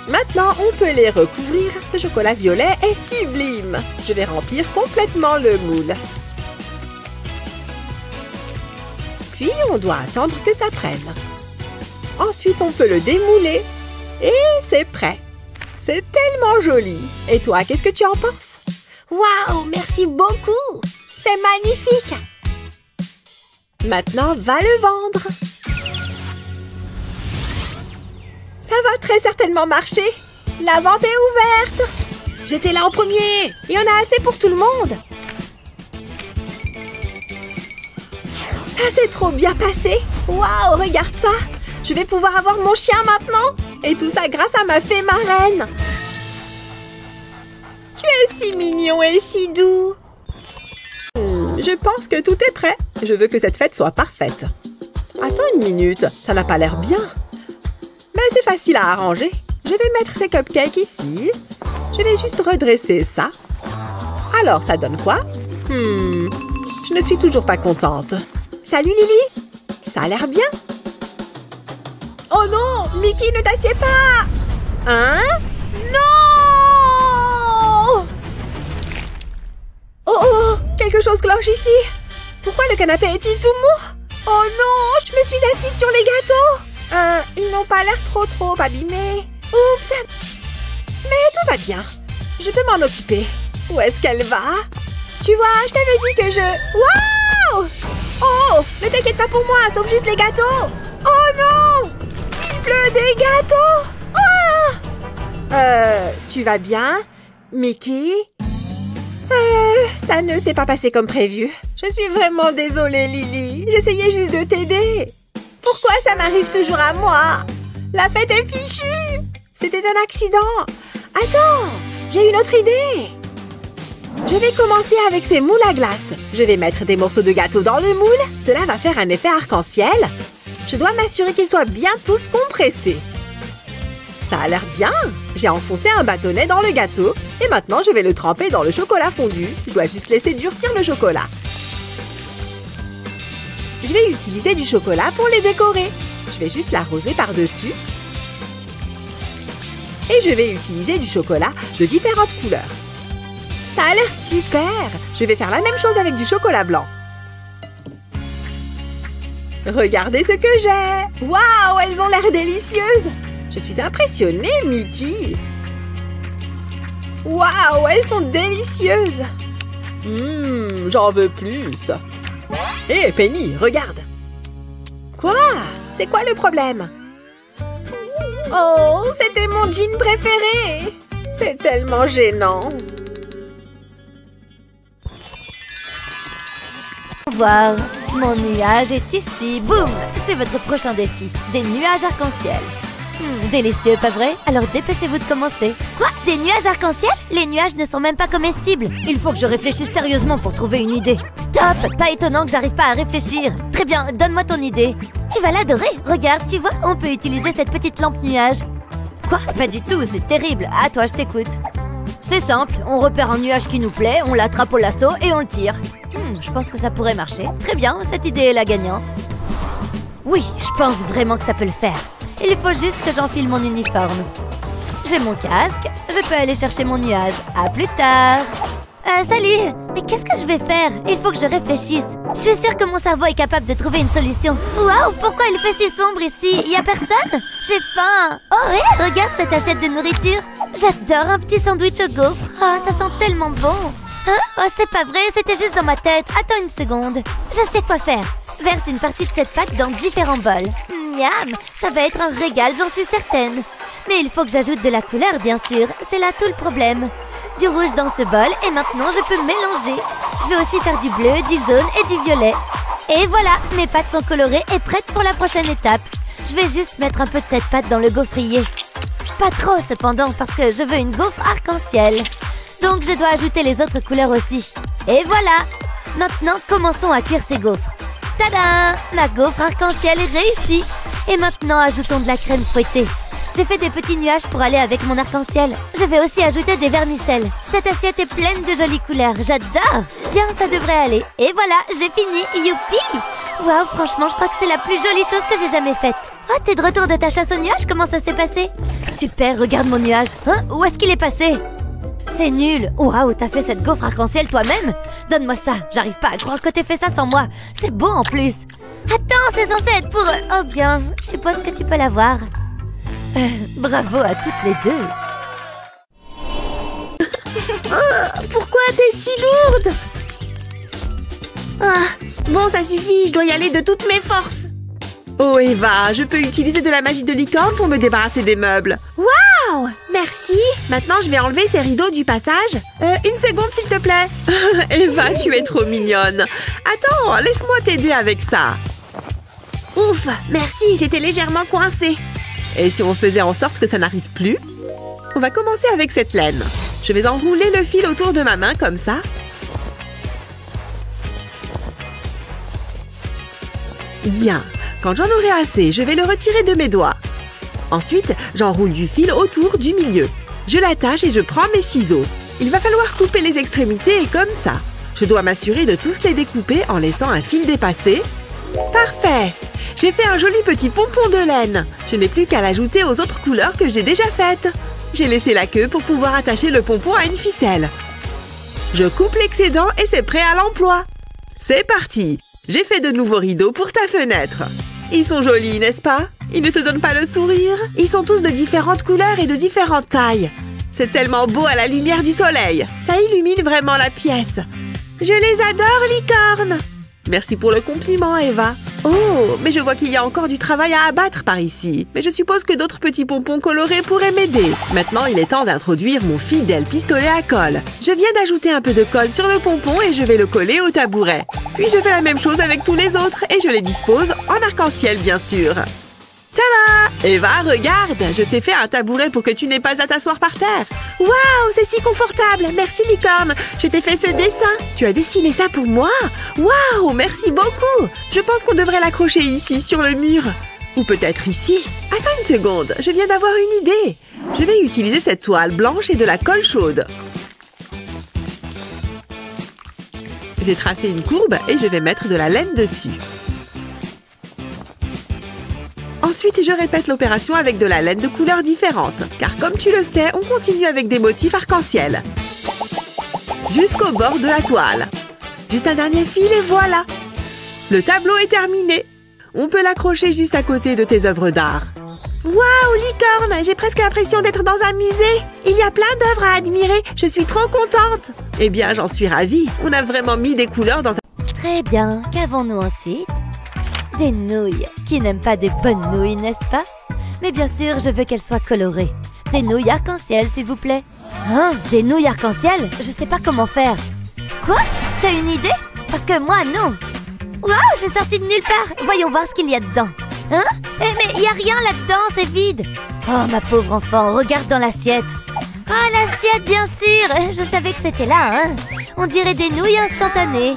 Maintenant, on peut les recouvrir. Ce chocolat violet est sublime. Je vais remplir complètement le moule. Puis, on doit attendre que ça prenne. Ensuite, on peut le démouler. Et c'est prêt. C'est tellement joli. Et toi, qu'est-ce que tu en penses? Waouh, merci beaucoup. C'est magnifique. Maintenant, va le vendre. Ça va très certainement marcher. La vente est ouverte. J'étais là en premier. Il y en a assez pour tout le monde. Ça s'est trop bien passé. Waouh, regarde ça. Je vais pouvoir avoir mon chien maintenant. Et tout ça grâce à ma fée marraine. Tu es si mignon et si doux. Je pense que tout est prêt. Je veux que cette fête soit parfaite. Attends une minute, ça n'a pas l'air bien. Mais c'est facile à arranger. Je vais mettre ces cupcakes ici. Je vais juste redresser ça. Alors, ça donne quoi? Je ne suis toujours pas contente. Salut Lily. Ça a l'air bien. Oh non! Mickey, ne t'assieds pas! Hein? Non! Oh oh! Quelque chose cloche ici! Pourquoi le canapé est-il tout mou? Oh non! Je me suis assise sur les gâteaux! Ils n'ont pas l'air trop abîmés. Oups! Mais tout va bien. Je peux m'en occuper. Où est-ce qu'elle va? Tu vois, je t'avais dit que je... Waouh! Oh! Ne t'inquiète pas pour moi, sauf juste les gâteaux! Oh non! Il pleut des gâteaux! Oh! Tu vas bien, Mickey? Ça ne s'est pas passé comme prévu. Je suis vraiment désolée, Lily. J'essayais juste de t'aider. Pourquoi ça m'arrive toujours à moi? La fête est fichue. C'était un accident. Attends, j'ai une autre idée. Je vais commencer avec ces moules à glace. Je vais mettre des morceaux de gâteau dans le moule. Cela va faire un effet arc-en-ciel. Je dois m'assurer qu'ils soient bien tous compressés. Ça a l'air bien. J'ai enfoncé un bâtonnet dans le gâteau. Et maintenant, je vais le tremper dans le chocolat fondu. Je dois juste laisser durcir le chocolat. Je vais utiliser du chocolat pour les décorer. Je vais juste l'arroser par-dessus. Et je vais utiliser du chocolat de différentes couleurs. Ça a l'air super! Je vais faire la même chose avec du chocolat blanc. Regardez ce que j'ai! Waouh, elles ont l'air délicieuses! Je suis impressionnée, Mickey! Waouh, elles sont délicieuses! J'en veux plus! Hé, Penny, regarde! Quoi? C'est quoi le problème? Oh, c'était mon jean préféré! C'est tellement gênant! Voir, mon nuage est ici. Boum! C'est votre prochain défi. Des nuages arc-en-ciel. Délicieux, pas vrai? Alors dépêchez-vous de commencer. Quoi? Des nuages arc-en-ciel? Les nuages ne sont même pas comestibles. Il faut que je réfléchisse sérieusement pour trouver une idée. Stop! Pas étonnant que j'arrive pas à réfléchir. Très bien, donne-moi ton idée. Tu vas l'adorer. Regarde, tu vois, on peut utiliser cette petite lampe nuage. Quoi? Pas du tout, c'est terrible. À toi, je t'écoute. C'est simple, on repère un nuage qui nous plaît, on l'attrape au lasso et on le tire. Je pense que ça pourrait marcher. Très bien, cette idée est la gagnante. Oui, je pense vraiment que ça peut le faire. Il faut juste que j'enfile mon uniforme. J'ai mon casque, je peux aller chercher mon nuage. À plus tard. Salut! Mais qu'est-ce que je vais faire? Il faut que je réfléchisse. Je suis sûre que mon cerveau est capable de trouver une solution. Waouh! Pourquoi il fait si sombre ici? Il y a personne? J'ai faim! Oh ouais! Regarde cette assiette de nourriture! J'adore un petit sandwich au gaufre! Oh, ça sent tellement bon! Hein? Oh, c'est pas vrai, c'était juste dans ma tête. Attends une seconde. Je sais quoi faire. verse une partie de cette pâte dans différents bols. Miam, ça va être un régal, j'en suis certaine. Mais il faut que j'ajoute de la couleur, bien sûr. C'est là tout le problème. Du rouge dans ce bol et maintenant je peux mélanger. Je vais aussi faire du bleu, du jaune et du violet. Et voilà, mes pâtes sont colorées et prêtes pour la prochaine étape. Je vais juste mettre un peu de cette pâte dans le gaufrier. Pas trop cependant parce que je veux une gaufre arc-en-ciel. Donc je dois ajouter les autres couleurs aussi. Et voilà! Maintenant, commençons à cuire ces gaufres. Tada! Ma gaufre arc-en-ciel est réussie. Et maintenant, ajoutons de la crème fouettée. J'ai fait des petits nuages pour aller avec mon arc-en-ciel. Je vais aussi ajouter des vermicelles. Cette assiette est pleine de jolies couleurs. J'adore! Bien, ça devrait aller. Et voilà, j'ai fini. Youpi! Waouh, franchement, je crois que c'est la plus jolie chose que j'ai jamais faite. Oh, t'es de retour de ta chasse aux nuages? Comment ça s'est passé? Super, regarde mon nuage. Hein? Où est-ce qu'il est passé? C'est nul! Waouh, t'as fait cette gaufre arc-en-ciel toi-même? Donne-moi ça, j'arrive pas à croire que t'aies fait ça sans moi. C'est beau en plus. Attends, c'est censé être pour... Oh bien, je suppose que tu peux l'avoir. Bravo à toutes les deux. Oh, pourquoi t'es si lourde? Ah, bon, ça suffit, je dois y aller de toutes mes forces. Oh Eva, je peux utiliser de la magie de licorne pour me débarrasser des meubles. Waouh! Merci. Maintenant, je vais enlever ces rideaux du passage. Une seconde, s'il te plaît. Eva, tu es trop mignonne. Attends, laisse-moi t'aider avec ça. Ouf, merci, j'étais légèrement coincée. Et si on faisait en sorte que ça n'arrive plus? On va commencer avec cette laine. Je vais enrouler le fil autour de ma main comme ça. Bien. Quand j'en aurai assez, je vais le retirer de mes doigts. Ensuite, j'enroule du fil autour du milieu. Je l'attache et je prends mes ciseaux. Il va falloir couper les extrémités comme ça. Je dois m'assurer de tous les découper en laissant un fil dépasser. Parfait! J'ai fait un joli petit pompon de laine. Je n'ai plus qu'à l'ajouter aux autres couleurs que j'ai déjà faites. J'ai laissé la queue pour pouvoir attacher le pompon à une ficelle. Je coupe l'excédent et c'est prêt à l'emploi. C'est parti! J'ai fait de nouveaux rideaux pour ta fenêtre. Ils sont jolis, n'est-ce pas? Ils ne te donnent pas le sourire? Ils sont tous de différentes couleurs et de différentes tailles. C'est tellement beau à la lumière du soleil. Ça illumine vraiment la pièce. Je les adore, licorne! Merci pour le compliment, Eva. Oh, mais je vois qu'il y a encore du travail à abattre par ici. Mais je suppose que d'autres petits pompons colorés pourraient m'aider. Maintenant, il est temps d'introduire mon fidèle pistolet à colle. Je viens d'ajouter un peu de colle sur le pompon et je vais le coller au tabouret. Puis je fais la même chose avec tous les autres et je les dispose en arc-en-ciel, bien sûr. Tada! Eva, regarde! Je t'ai fait un tabouret pour que tu n'aies pas à t'asseoir par terre. Waouh, c'est si confortable! Merci, licorne! Je t'ai fait ce dessin! Tu as dessiné ça pour moi? Waouh, merci beaucoup! Je pense qu'on devrait l'accrocher ici, sur le mur. Ou peut-être ici. Attends une seconde, je viens d'avoir une idée. Je vais utiliser cette toile blanche et de la colle chaude. J'ai tracé une courbe et je vais mettre de la laine dessus. Ensuite, je répète l'opération avec de la laine de couleurs différentes. Car comme tu le sais, on continue avec des motifs arc-en-ciel. Jusqu'au bord de la toile. Juste un dernier fil et voilà. Le tableau est terminé. On peut l'accrocher juste à côté de tes œuvres d'art. Waouh, licorne! J'ai presque l'impression d'être dans un musée. Il y a plein d'œuvres à admirer. Je suis trop contente. Eh bien, j'en suis ravie. On a vraiment mis des couleurs dans ta... Très bien. Qu'avons-nous ensuite? Des nouilles. Qui n'aime pas des bonnes nouilles, n'est-ce pas? Mais bien sûr, je veux qu'elles soient colorées. Des nouilles arc-en-ciel, s'il vous plaît. Hein? Des nouilles arc-en-ciel? Je sais pas comment faire. Quoi? T'as une idée? Parce que moi, non. Waouh, c'est sorti de nulle part. Voyons voir ce qu'il y a dedans. Hein? Mais il y a rien là-dedans, c'est vide. Oh, ma pauvre enfant, regarde dans l'assiette. Oh, l'assiette, bien sûr. Je savais que c'était là, hein. On dirait des nouilles instantanées.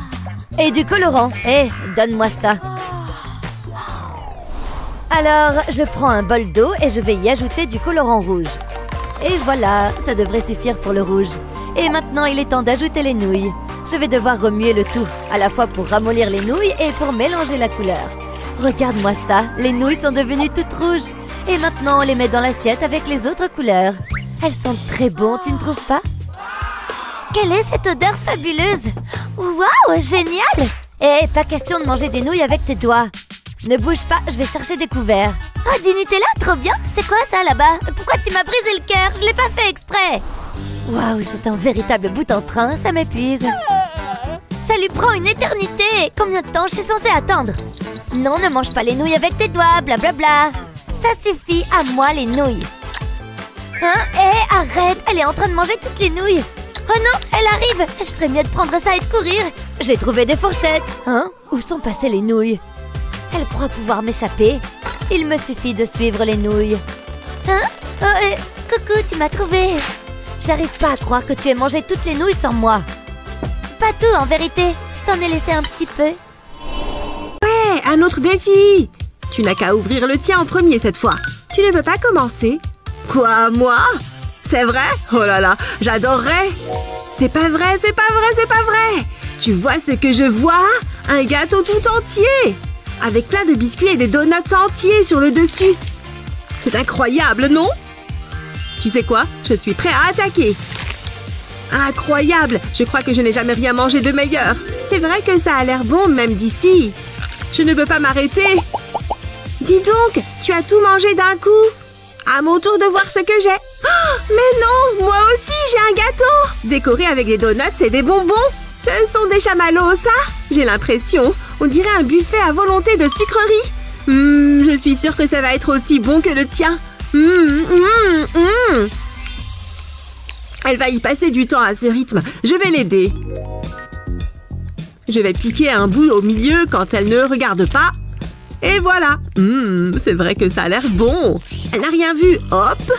Et du colorant. Eh, donne-moi ça. Alors, je prends un bol d'eau et je vais y ajouter du colorant rouge. Et voilà, ça devrait suffire pour le rouge. Et maintenant, il est temps d'ajouter les nouilles. Je vais devoir remuer le tout, à la fois pour ramollir les nouilles et pour mélanger la couleur. Regarde-moi ça, les nouilles sont devenues toutes rouges. Et maintenant, on les met dans l'assiette avec les autres couleurs. Elles sont très bonnes, tu ne trouves pas? Quelle est cette odeur fabuleuse? Waouh, génial! Et pas question de manger des nouilles avec tes doigts. Ne bouge pas, je vais chercher des couverts. Oh, du Nutella, trop bien! C'est quoi ça là-bas? Pourquoi tu m'as brisé le cœur? Je l'ai pas fait exprès! Waouh, c'est un véritable bout en train, ça m'épuise. Ça lui prend une éternité. Combien de temps je suis censée attendre? Non, ne mange pas les nouilles avec tes doigts, blablabla. Ça suffit, à moi les nouilles. Hein? Hé, arrête, elle est en train de manger toutes les nouilles. Oh non, elle arrive. Je ferais mieux de prendre ça et de courir. J'ai trouvé des fourchettes. Hein? Où sont passées les nouilles? Elle croit pouvoir m'échapper. Il me suffit de suivre les nouilles. Hein? Oh, coucou, tu m'as trouvé. J'arrive pas à croire que tu aies mangé toutes les nouilles sans moi. Pas tout, en vérité. Je t'en ai laissé un petit peu. Ouais, un autre défi. Tu n'as qu'à ouvrir le tien en premier cette fois. Tu ne veux pas commencer? Quoi, moi? C'est vrai? Oh là là, j'adorerais. C'est pas vrai, c'est pas vrai, c'est pas vrai. Tu vois ce que je vois? Un gâteau tout entier, avec plein de biscuits et des donuts entiers sur le dessus. C'est incroyable, non? Tu sais quoi? Je suis prêt à attaquer. Incroyable! Je crois que je n'ai jamais rien mangé de meilleur. C'est vrai que ça a l'air bon, même d'ici. Je ne peux pas m'arrêter. Dis donc, tu as tout mangé d'un coup? À mon tour de voir ce que j'ai. Oh, mais non, moi aussi j'ai un gâteau! Décoré avec des donuts et des bonbons. Ce sont des chamallows, ça? J'ai l'impression. On dirait un buffet à volonté de sucreries. Je suis sûre que ça va être aussi bon que le tien. Elle va y passer du temps à ce rythme. Je vais l'aider. Je vais piquer un bout au milieu quand elle ne regarde pas. Et voilà. C'est vrai que ça a l'air bon. Elle n'a rien vu. Hop.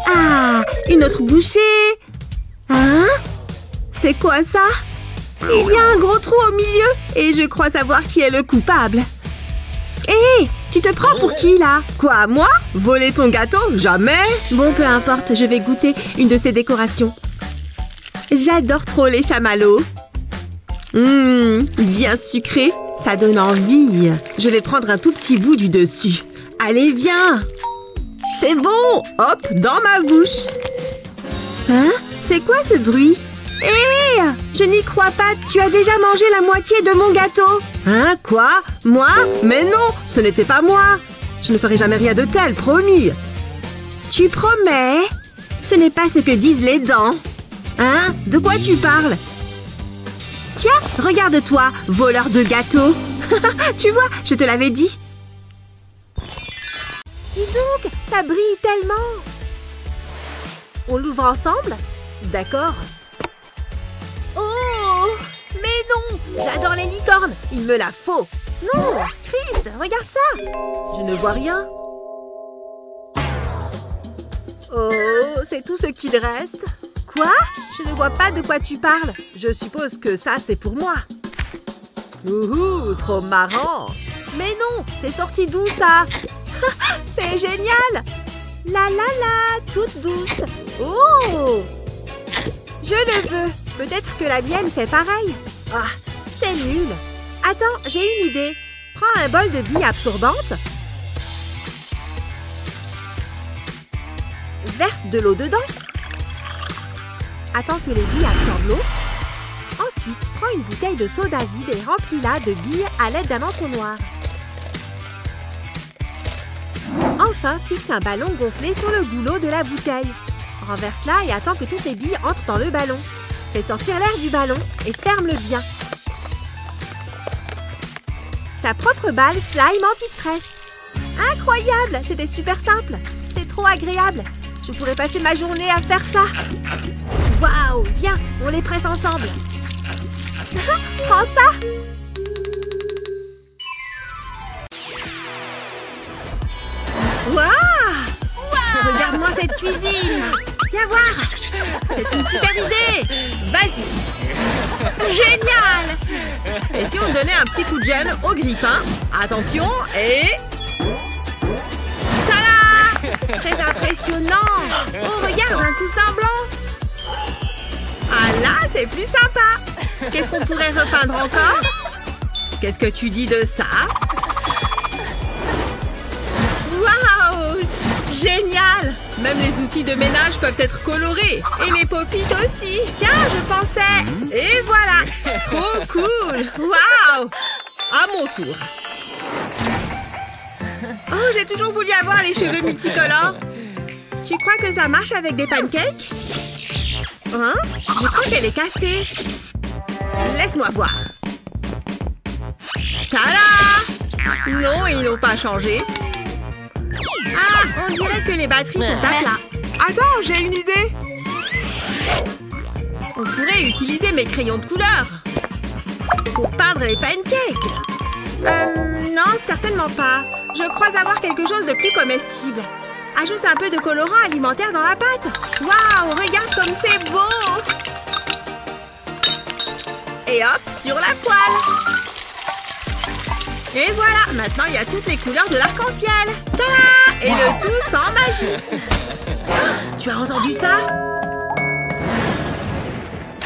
Ah, une autre bouchée. Hein? C'est quoi ça? Il y a un gros trou au milieu. Et je crois savoir qui est le coupable. Hé, tu te prends pour qui, là? Quoi, moi? Voler ton gâteau? Jamais! Bon, peu importe, je vais goûter une de ces décorations. J'adore trop les chamallows. Bien sucré, ça donne envie. Je vais prendre un tout petit bout du dessus. Allez, viens! C'est bon! Hop, dans ma bouche. Hein? C'est quoi ce bruit? Hé! Je n'y crois pas, tu as déjà mangé la moitié de mon gâteau. Hein? Quoi? Moi? Mais non, ce n'était pas moi. Je ne ferai jamais rien de tel, promis. Tu promets? Ce n'est pas ce que disent les dents. Hein? De quoi tu parles? Tiens, regarde-toi, voleur de gâteaux. Tu vois, je te l'avais dit. Dis donc, ça brille tellement. On l'ouvre ensemble? D'accord. Oh! Mais non! J'adore les licornes! Il me la faut! Non! Chris, regarde ça! Je ne vois rien. Oh, c'est tout ce qu'il reste. Quoi? Je ne vois pas de quoi tu parles. Je suppose que ça, c'est pour moi. Ouhou, trop marrant! Mais non! C'est sorti d'où, ça? C'est génial! La la la, toute douce. Oh! Je le veux. Peut-être que la mienne fait pareil. Ah, c'est nul. Attends, j'ai une idée. Prends un bol de billes absorbantes. Verse de l'eau dedans. Attends que les billes absorbent l'eau. Ensuite, prends une bouteille de soda vide et remplis-la de billes à l'aide d'un entonnoir. Enfin, fixe un ballon gonflé sur le goulot de la bouteille. Renverse-la et attends que toutes les billes entrent dans le ballon. Fais sortir l'air du ballon et ferme-le bien. Ta propre balle slime anti-stress. Incroyable! C'était super simple. C'est trop agréable. Je pourrais passer ma journée à faire ça. Waouh! Viens, on les presse ensemble. Prends ça! Waouh! Regarde-moi cette cuisine! Viens voir! C'est une super idée! Vas-y! Génial! Et si on donnait un petit coup de gel au grille-pain? Attention, et... Tada! Très impressionnant! Oh, regarde, un coussin blanc! Ah là, c'est plus sympa! Qu'est-ce qu'on pourrait repeindre encore? Qu'est-ce que tu dis de ça? Waouh! Génial! Même les outils de ménage peuvent être colorés. Et les pop-it aussi. Tiens, je pensais. Et voilà! Trop cool! Waouh! À mon tour. Oh, j'ai toujours voulu avoir les cheveux multicolores. Tu crois que ça marche avec des pancakes? Hein? Je crois qu'elle est cassée. Laisse-moi voir. Tada! Non, ils n'ont pas changé. Ah, on dirait que les batteries sont à plat. Attends, j'ai une idée. On pourrait utiliser mes crayons de couleur pour peindre les pancakes. Non, certainement pas. Je crois avoir quelque chose de plus comestible. Ajoute un peu de colorant alimentaire dans la pâte. Waouh, regarde comme c'est beau! Et hop, sur la poêle. Et voilà, maintenant il y a toutes les couleurs de l'arc-en-ciel. Tada! Et le tout sans magie. Tu as entendu ça?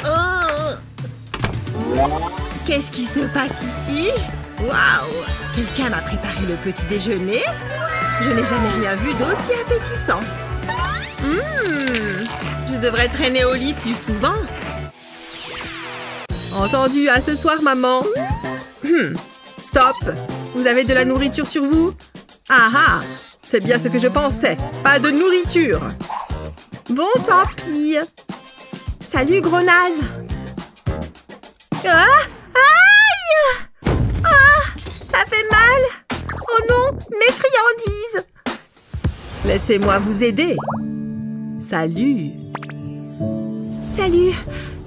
Oh! Qu'est-ce qui se passe ici? Waouh! Quelqu'un m'a préparé le petit déjeuner? Je n'ai jamais rien vu d'aussi appétissant. Je devrais traîner au lit plus souvent. Entendu, à ce soir, maman. Stop! Vous avez de la nourriture sur vous? Ah ah! C'est bien ce que je pensais. Pas de nourriture. Bon, tant pis. Salut, gros naze. Ah! Aïe! Ah! Ça fait mal! Oh non! Mes friandises! Laissez-moi vous aider. Salut! Salut!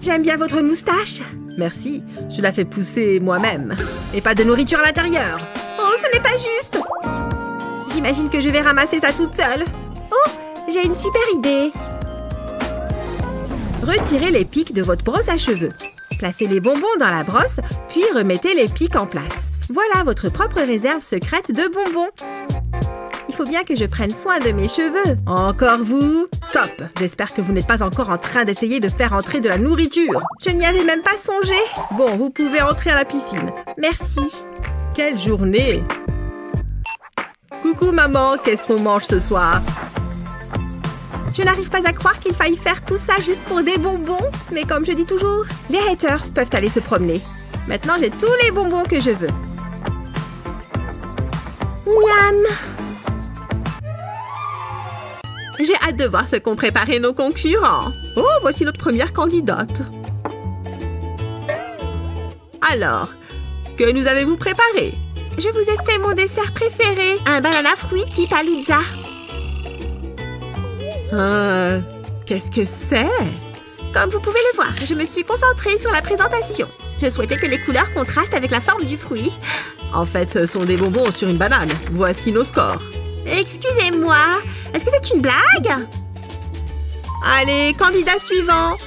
J'aime bien votre moustache. Merci, je la fais pousser moi-même. Et pas de nourriture à l'intérieur. Oh, ce n'est pas juste! J'imagine que je vais ramasser ça toute seule. Oh, j'ai une super idée. Retirez les pics de votre brosse à cheveux. Placez les bonbons dans la brosse, puis remettez les pics en place. Voilà votre propre réserve secrète de bonbons. Il faut bien que je prenne soin de mes cheveux. Encore vous? Stop! J'espère que vous n'êtes pas encore en train d'essayer de faire entrer de la nourriture. Je n'y avais même pas songé. Bon, vous pouvez entrer à la piscine. Merci. Quelle journée! Coucou maman, qu'est-ce qu'on mange ce soir? Je n'arrive pas à croire qu'il faille faire tout ça juste pour des bonbons. Mais comme je dis toujours, les haters peuvent aller se promener. Maintenant, j'ai tous les bonbons que je veux. Miam! J'ai hâte de voir ce qu'ont préparé nos concurrents. Oh, voici notre première candidate. Alors, que nous avez-vous préparé? Je vous ai fait mon dessert préféré, un banana fruit type Palooza. Qu'est-ce que c'est? Comme vous pouvez le voir, je me suis concentrée sur la présentation. Je souhaitais que les couleurs contrastent avec la forme du fruit. En fait, ce sont des bonbons sur une banane. Voici nos scores. Excusez-moi, est-ce que c'est une blague? Allez, candidat suivant.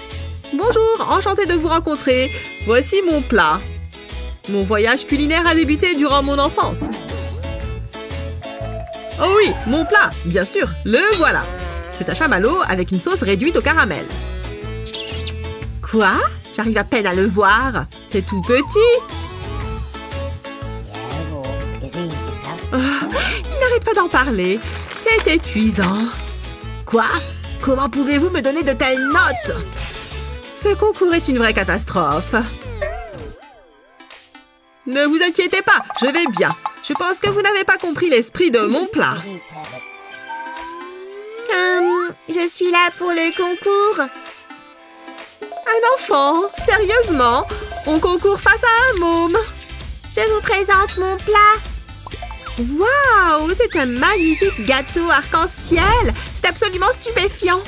Bonjour, enchantée de vous rencontrer. Voici mon plat. Mon voyage culinaire a débuté durant mon enfance. Oh oui, mon plat, bien sûr, le voilà. C'est un chamallow avec une sauce réduite au caramel. Quoi? J'arrive à peine à le voir. C'est tout petit. Oh, il n'arrête pas d'en parler. C'est épuisant. Quoi? Comment pouvez-vous me donner de telles notes? Ce concours est une vraie catastrophe. Ne vous inquiétez pas, je vais bien. Je pense que vous n'avez pas compris l'esprit de mon plat. Je suis là pour le concours. Un enfant? Sérieusement? On concourt face à un môme. Je vous présente mon plat. Waouh! C'est un magnifique gâteau arc-en-ciel. C'est absolument stupéfiant.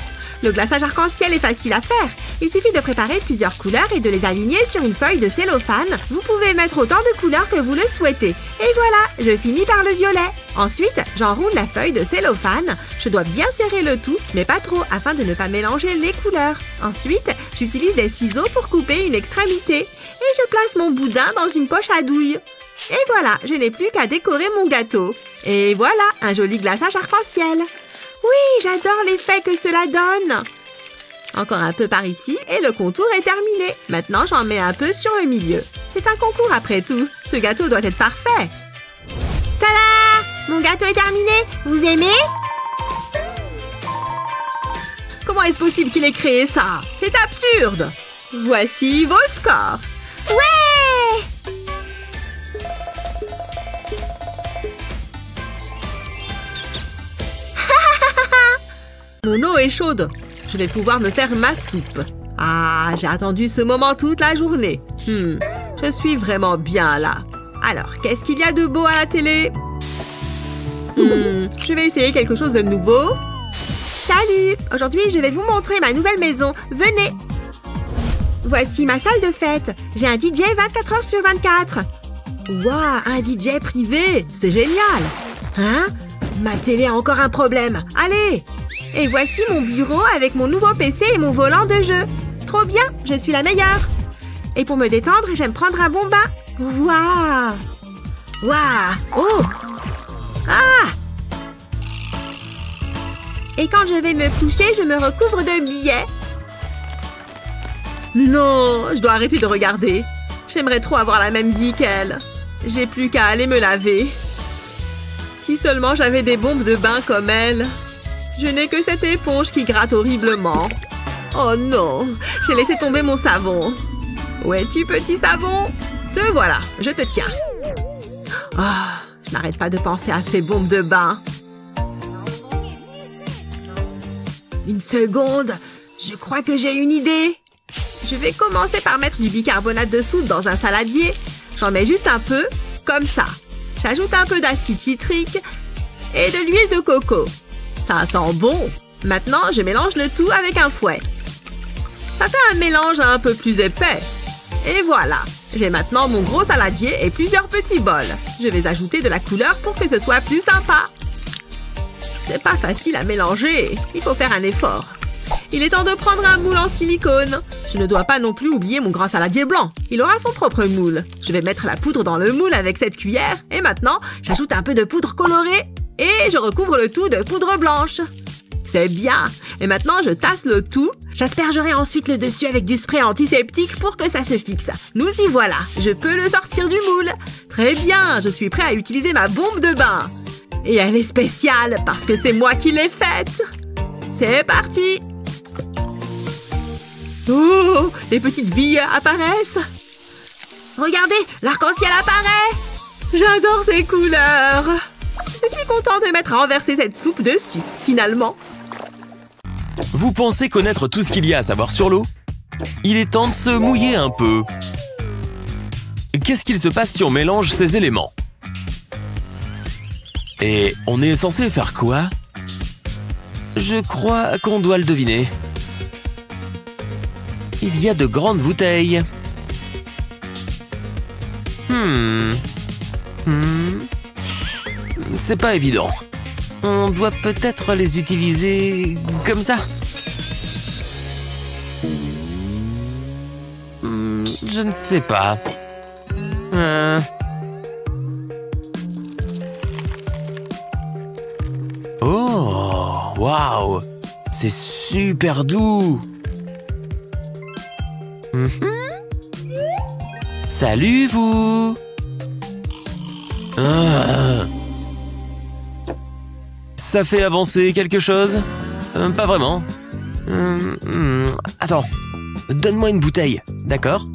Le glaçage arc-en-ciel est facile à faire. Il suffit de préparer plusieurs couleurs et de les aligner sur une feuille de cellophane. Vous pouvez mettre autant de couleurs que vous le souhaitez. Et voilà, je finis par le violet. Ensuite, j'enroule la feuille de cellophane. Je dois bien serrer le tout, mais pas trop, afin de ne pas mélanger les couleurs. Ensuite, j'utilise des ciseaux pour couper une extrémité. Et je place mon boudin dans une poche à douille. Et voilà, je n'ai plus qu'à décorer mon gâteau. Et voilà, un joli glaçage arc-en-ciel. Oui, j'adore l'effet que cela donne. Encore un peu par ici et le contour est terminé. Maintenant, j'en mets un peu sur le milieu. C'est un concours après tout. Ce gâteau doit être parfait. Tada! Mon gâteau est terminé. Vous aimez? Comment est-ce possible qu'il ait créé ça? C'est absurde. Voici vos scores. Ouais! Mon eau est chaude. Je vais pouvoir me faire ma soupe. Ah, j'ai attendu ce moment toute la journée. Je suis vraiment bien là. Alors, qu'est-ce qu'il y a de beau à la télé? Je vais essayer quelque chose de nouveau. Salut! Aujourd'hui, je vais vous montrer ma nouvelle maison. Venez! Voici ma salle de fête. J'ai un DJ 24 heures sur 24. Waouh, un DJ privé! C'est génial! Hein? Ma télé a encore un problème. Allez! Et voici mon bureau avec mon nouveau PC et mon volant de jeu. Trop bien! Je suis la meilleure! Et pour me détendre, j'aime prendre un bon bain. Waouh! Waouh! Oh! Ah! Et quand je vais me coucher, je me recouvre de billets. Non, je dois arrêter de regarder. J'aimerais trop avoir la même vie qu'elle. J'ai plus qu'à aller me laver. Si seulement j'avais des bombes de bain comme elle. Je n'ai que cette éponge qui gratte horriblement. Oh non, j'ai laissé tomber mon savon. Où es-tu, petit savon? Te voilà, je te tiens. Oh, je n'arrête pas de penser à ces bombes de bain. Une seconde, je crois que j'ai une idée. Je vais commencer par mettre du bicarbonate de soude dans un saladier. J'en mets juste un peu, comme ça. J'ajoute un peu d'acide citrique et de l'huile de coco. Ça sent bon. Maintenant, je mélange le tout avec un fouet. Ça fait un mélange un peu plus épais. Et voilà, j'ai maintenant mon gros saladier et plusieurs petits bols. Je vais ajouter de la couleur pour que ce soit plus sympa. C'est pas facile à mélanger, il faut faire un effort. Il est temps de prendre un moule en silicone. Je ne dois pas non plus oublier mon grand saladier blanc. Il aura son propre moule. Je vais mettre la poudre dans le moule avec cette cuillère. Et maintenant, j'ajoute un peu de poudre colorée. Et je recouvre le tout de poudre blanche. C'est bien. Et maintenant, je tasse le tout. J'aspergerai ensuite le dessus avec du spray antiseptique pour que ça se fixe. Nous y voilà. Je peux le sortir du moule. Très bien, je suis prêt à utiliser ma bombe de bain. Et elle est spéciale parce que c'est moi qui l'ai faite. C'est parti. Oh, les petites billes apparaissent. Regardez, l'arc-en-ciel apparaît. J'adore ces couleurs. Je suis content de m'être renversé cette soupe dessus, finalement. Vous pensez connaître tout ce qu'il y a à savoir sur l'eau? Il est temps de se mouiller un peu. Qu'est-ce qu'il se passe si on mélange ces éléments? Et on est censé faire quoi? Je crois qu'on doit le deviner. Il y a de grandes bouteilles. C'est pas évident. On doit peut-être les utiliser comme ça. Je ne sais pas. Oh, waouh! C'est super doux! Salut, vous! Ça fait avancer quelque chose? Pas vraiment. Attends, donne-moi une bouteille, d'accord?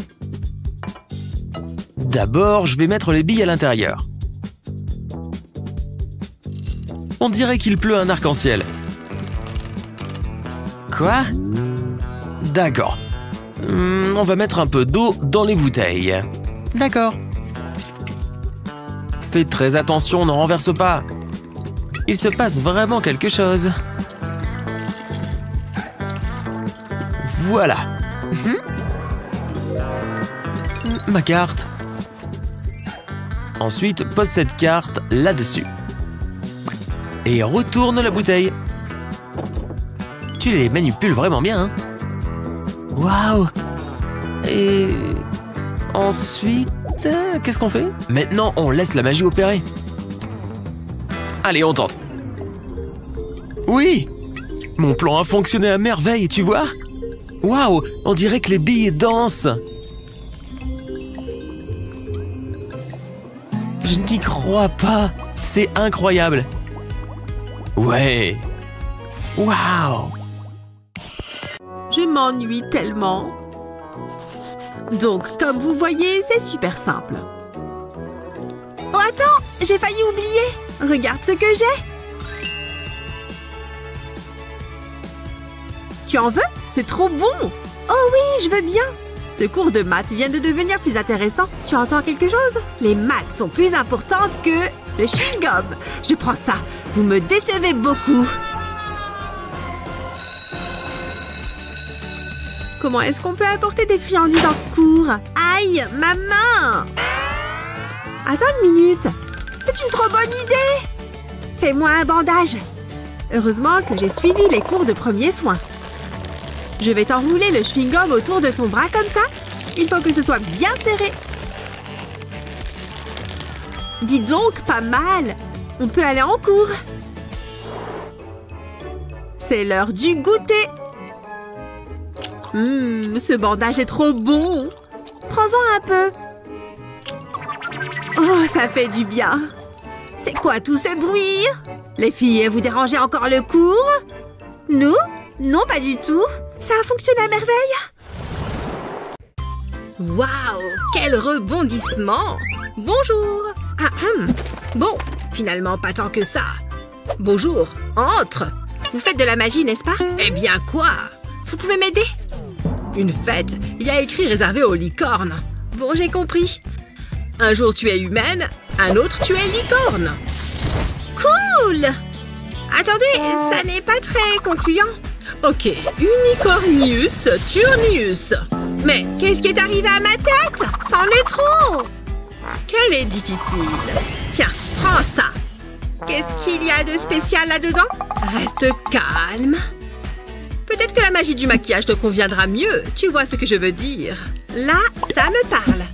D'abord, je vais mettre les billes à l'intérieur. On dirait qu'il pleut un arc-en-ciel. Quoi? D'accord. On va mettre un peu d'eau dans les bouteilles. D'accord. Faites très attention, ne renverse pas. Il se passe vraiment quelque chose. Voilà. Ma carte. Ensuite, pose cette carte là-dessus. Et retourne la bouteille. Tu les manipules vraiment bien, hein? Waouh! Et ensuite, qu'est-ce qu'on fait? Maintenant, on laisse la magie opérer. Allez, on tente. Oui! Mon plan a fonctionné à merveille, tu vois? Waouh! On dirait que les billes dansent. Je n'y crois pas. C'est incroyable. Ouais. Waouh! Je m'ennuie tellement. Donc, comme vous voyez, c'est super simple. Oh, attends! J'ai failli oublier! Regarde ce que j'ai! Tu en veux? C'est trop bon! Oh oui, je veux bien! Ce cours de maths vient de devenir plus intéressant. Tu entends quelque chose? Les maths sont plus importantes que le chewing-gum. Je prends ça. Vous me décevez beaucoup. Comment est-ce qu'on peut apporter des friandises en cours? Aïe, ma main! Attends une minute. C'est une trop bonne idée. Fais-moi un bandage. Heureusement que j'ai suivi les cours de premiers soins. Je vais t'enrouler le chewing-gum autour de ton bras comme ça. Il faut que ce soit bien serré. Dis donc, pas mal. On peut aller en cours. C'est l'heure du goûter. Ce bandage est trop bon. Prends-en un peu. Oh, ça fait du bien. C'est quoi tout ce bruit? Les filles, vous dérangez encore le cours? Nous? Non, pas du tout. Ça a fonctionné à merveille. Waouh, quel rebondissement. Bonjour. Bon, finalement pas tant que ça. Bonjour, entre. Vous faites de la magie, n'est-ce pas? Eh bien quoi? Vous pouvez m'aider? Une fête, il y a écrit réservé aux licornes. Bon, j'ai compris. Un jour tu es humaine, un autre tu es licorne. Cool! Attendez, ça n'est pas très concluant. Ok, Unicornius Turnius. Mais qu'est-ce qui est arrivé à ma tête? C'en est trop! Qu'elle est difficile. Tiens, prends ça. Qu'est-ce qu'il y a de spécial là-dedans? Reste calme. Peut-être que la magie du maquillage te conviendra mieux. Tu vois ce que je veux dire. Là, ça me parle.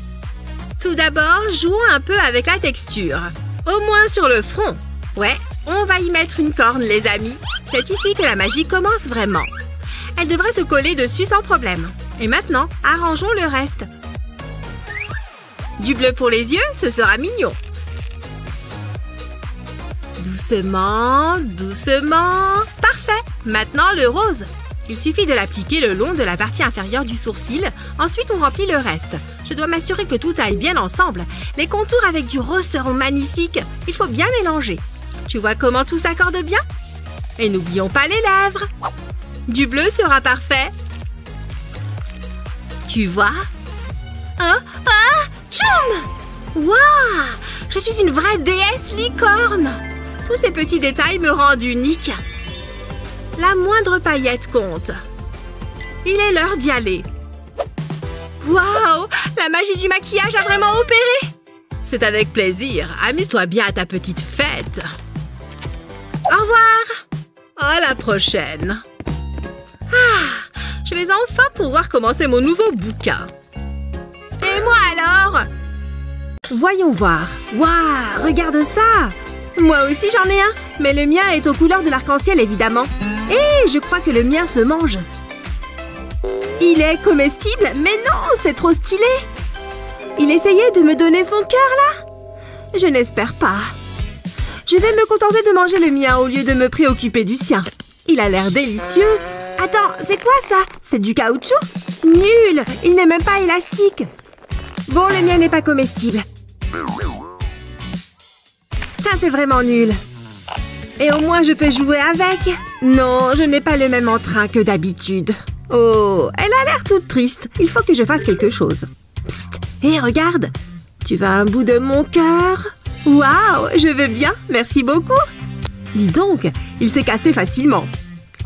Tout d'abord, jouons un peu avec la texture. Au moins sur le front. Ouais, on va y mettre une corne, les amis. C'est ici que la magie commence vraiment. Elle devrait se coller dessus sans problème. Et maintenant, arrangeons le reste. Du bleu pour les yeux, ce sera mignon. Doucement, doucement. Parfait. Maintenant, le rose. Il suffit de l'appliquer le long de la partie inférieure du sourcil. Ensuite, on remplit le reste. Je dois m'assurer que tout aille bien ensemble. Les contours avec du rose seront magnifiques. Il faut bien mélanger. Tu vois comment tout s'accorde bien? Et n'oublions pas les lèvres. Du bleu sera parfait. Tu vois? Tchoum! Waouh! Je suis une vraie déesse licorne. Tous ces petits détails me rendent unique. La moindre paillette compte. Il est l'heure d'y aller. Waouh! La magie du maquillage a vraiment opéré! C'est avec plaisir. Amuse-toi bien à ta petite fête. Au revoir! À la prochaine. Je vais enfin pouvoir commencer mon nouveau bouquin. Et moi alors? Voyons voir. Waouh! Regarde ça! Moi aussi j'en ai un, mais le mien est aux couleurs de l'arc-en-ciel évidemment. Et je crois que le mien se mange. Il est comestible? Mais non, c'est trop stylé! Il essayait de me donner son cœur là? Je n'espère pas. Je vais me contenter de manger le mien au lieu de me préoccuper du sien. Il a l'air délicieux. Attends, c'est quoi ça? C'est du caoutchouc? Nul! Il n'est même pas élastique. Bon, le mien n'est pas comestible. Ça, c'est vraiment nul. Et au moins, je peux jouer avec. Non, je n'ai pas le même entrain que d'habitude. Oh, elle a l'air toute triste. Il faut que je fasse quelque chose. Psst, hé, regarde. Tu veux un bout de mon cœur? Waouh, je veux bien, merci beaucoup. Dis donc, il s'est cassé facilement.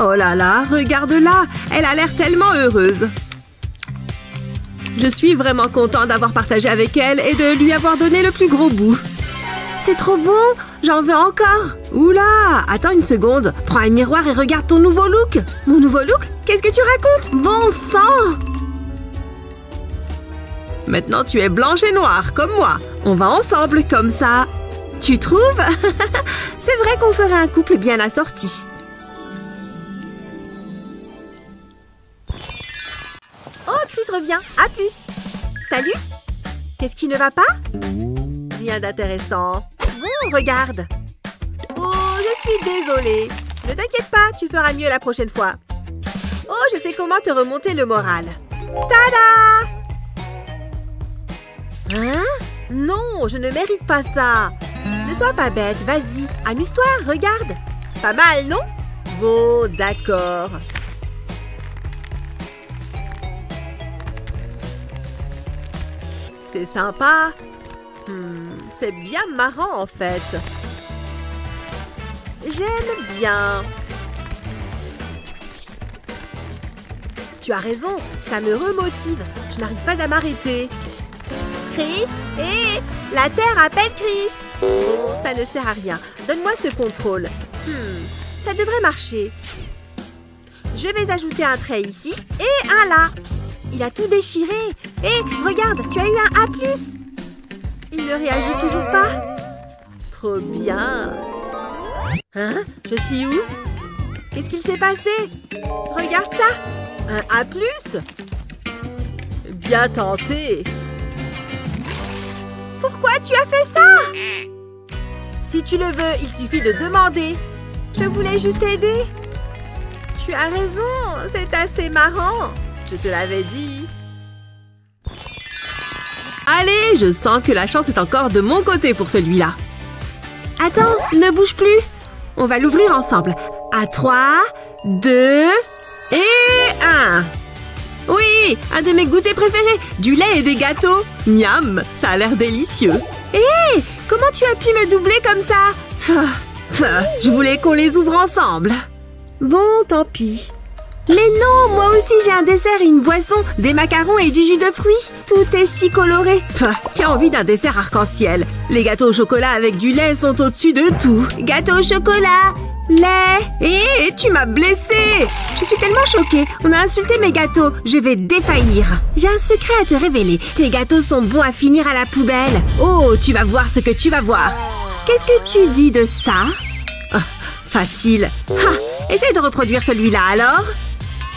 Oh là là, regarde-la, elle a l'air tellement heureuse. Je suis vraiment content d'avoir partagé avec elle et de lui avoir donné le plus gros bout. C'est trop bon, j'en veux encore. Oula, attends une seconde, prends un miroir et regarde ton nouveau look. Mon nouveau look? Qu'est-ce que tu racontes? Bon sang! Maintenant, tu es blanche et noire, comme moi. On va ensemble, comme ça. Tu trouves? C'est vrai qu'on ferait un couple bien assorti. Oh, Chris revient. À plus. Salut. Qu'est-ce qui ne va pas? Rien d'intéressant. Bon, regarde. Oh, je suis désolée. Ne t'inquiète pas, tu feras mieux la prochaine fois. Oh, je sais comment te remonter le moral. Tada! Hein? Non, je ne mérite pas ça. Ne sois pas bête, vas-y. Amuse-toi, regarde. Pas mal, non? Bon, d'accord. C'est sympa. C'est bien marrant en fait. J'aime bien. Tu as raison, ça me remotive. Je n'arrive pas à m'arrêter. Chris, hé, la Terre appelle Chris. Bon, ça ne sert à rien. Donne-moi ce contrôle. Ça devrait marcher. Je vais ajouter un trait ici et un là. Il a tout déchiré. Hé, regarde, tu as eu un A+. Il ne réagit toujours pas. Trop bien. Hein? Je suis où? Qu'est-ce qu'il s'est passé? Regarde ça. Un A+. Bien tenté. Pourquoi tu as fait ça? Si tu le veux, il suffit de demander. Je voulais juste aider. Tu as raison, c'est assez marrant. Je te l'avais dit. Allez, je sens que la chance est encore de mon côté pour celui-là. Attends, ne bouge plus. On va l'ouvrir ensemble. À 3, 2 et 1. Oui, un de mes goûters préférés. Du lait et des gâteaux. Miam, ça a l'air délicieux. Hé, comment tu as pu me doubler comme ça? Je voulais qu'on les ouvre ensemble. Bon, tant pis. Mais non, moi aussi j'ai un dessert et une boisson, des macarons et du jus de fruits. Tout est si coloré. Qui a envie d'un dessert arc-en-ciel? Les gâteaux au chocolat avec du lait sont au-dessus de tout. Gâteau au chocolat, lait. Hé, tu m'as blessée. Je suis tellement choquée. On a insulté mes gâteaux. Je vais défaillir. J'ai un secret à te révéler. Tes gâteaux sont bons à finir à la poubelle. Oh, tu vas voir ce que tu vas voir. Qu'est-ce que tu dis de ça? Oh, facile. Essaye de reproduire celui-là alors.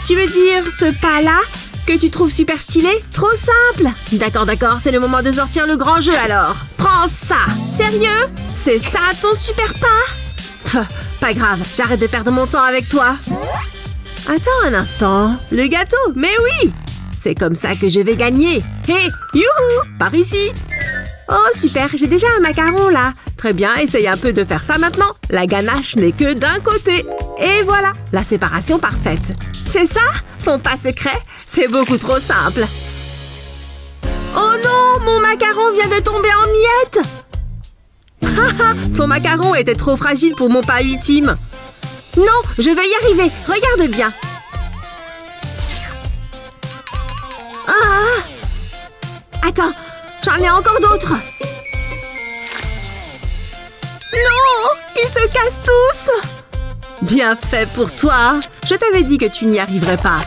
Tu veux dire ce pas-là que tu trouves super stylé? Trop simple. D'accord, c'est le moment de sortir le grand jeu alors. Prends ça. Sérieux? C'est ça ton super pas? Pas grave, j'arrête de perdre mon temps avec toi. Attends un instant. Le gâteau? Mais oui! C'est comme ça que je vais gagner. Hé, youhou! Par ici. Oh super, j'ai déjà un macaron là. Très bien, essaye un peu de faire ça maintenant. La ganache n'est que d'un côté. Et voilà, la séparation parfaite. C'est ça, ton pas secret? C'est beaucoup trop simple. Oh non, mon macaron vient de tomber en miettes. Ton macaron était trop fragile pour mon pas ultime. Non, je vais y arriver. Regarde bien. Attends, j'en ai encore d'autres. Non, ils se cassent tous. Bien fait pour toi. Je t'avais dit que tu n'y arriverais pas.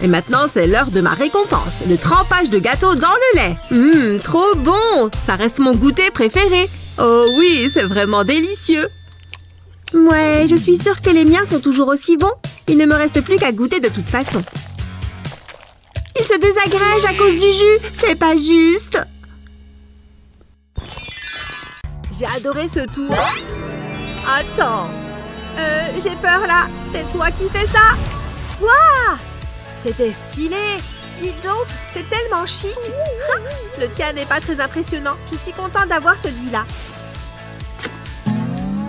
Et maintenant, c'est l'heure de ma récompense. Le trempage de gâteau dans le lait. Trop bon. Ça reste mon goûter préféré. Oh oui, c'est vraiment délicieux. Ouais, je suis sûre que les miens sont toujours aussi bons. Il ne me reste plus qu'à goûter de toute façon. Il se désagrège à cause du jus. C'est pas juste. J'ai adoré ce tour. Attends. J'ai peur là. C'est toi qui fais ça. Waouh! C'était stylé. Dis donc, c'est tellement chic. Le tien n'est pas très impressionnant. Je suis contente d'avoir celui-là.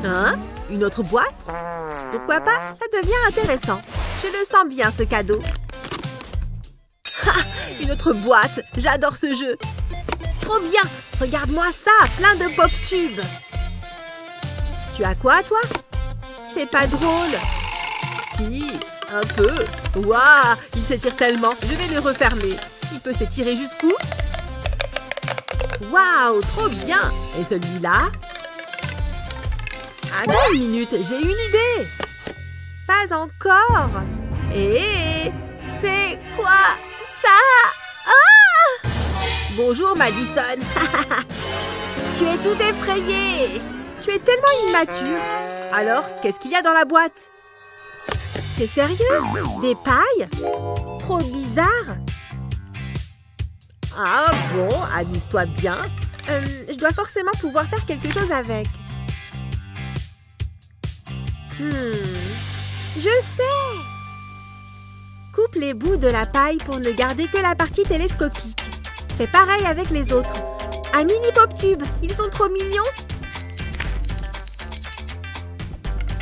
Hein? Une autre boîte? Pourquoi pas? Ça devient intéressant. Je le sens bien, ce cadeau. Une autre boîte. J'adore ce jeu. Trop bien. Regarde-moi ça, plein de pop-tubes. Tu as quoi, toi? C'est pas drôle. Si, un peu. Waouh, il s'étire tellement. Je vais le refermer. Il peut s'étirer jusqu'où? Waouh, trop bien. Et celui-là? Attends une minute, j'ai une idée. Pas encore. Et c'est quoi ça? Ah! Bonjour Madison. Tu es tout effrayée. Tu es tellement immature. Alors, qu'est-ce qu'il y a dans la boîte? C'est sérieux? Des pailles? Trop bizarre. Ah bon, amuse-toi bien. Je dois forcément pouvoir faire quelque chose avec. Je sais. Coupe les bouts de la paille pour ne garder que la partie télescopique. Fais pareil avec les autres. Un mini pop-tube. Ils sont trop mignons.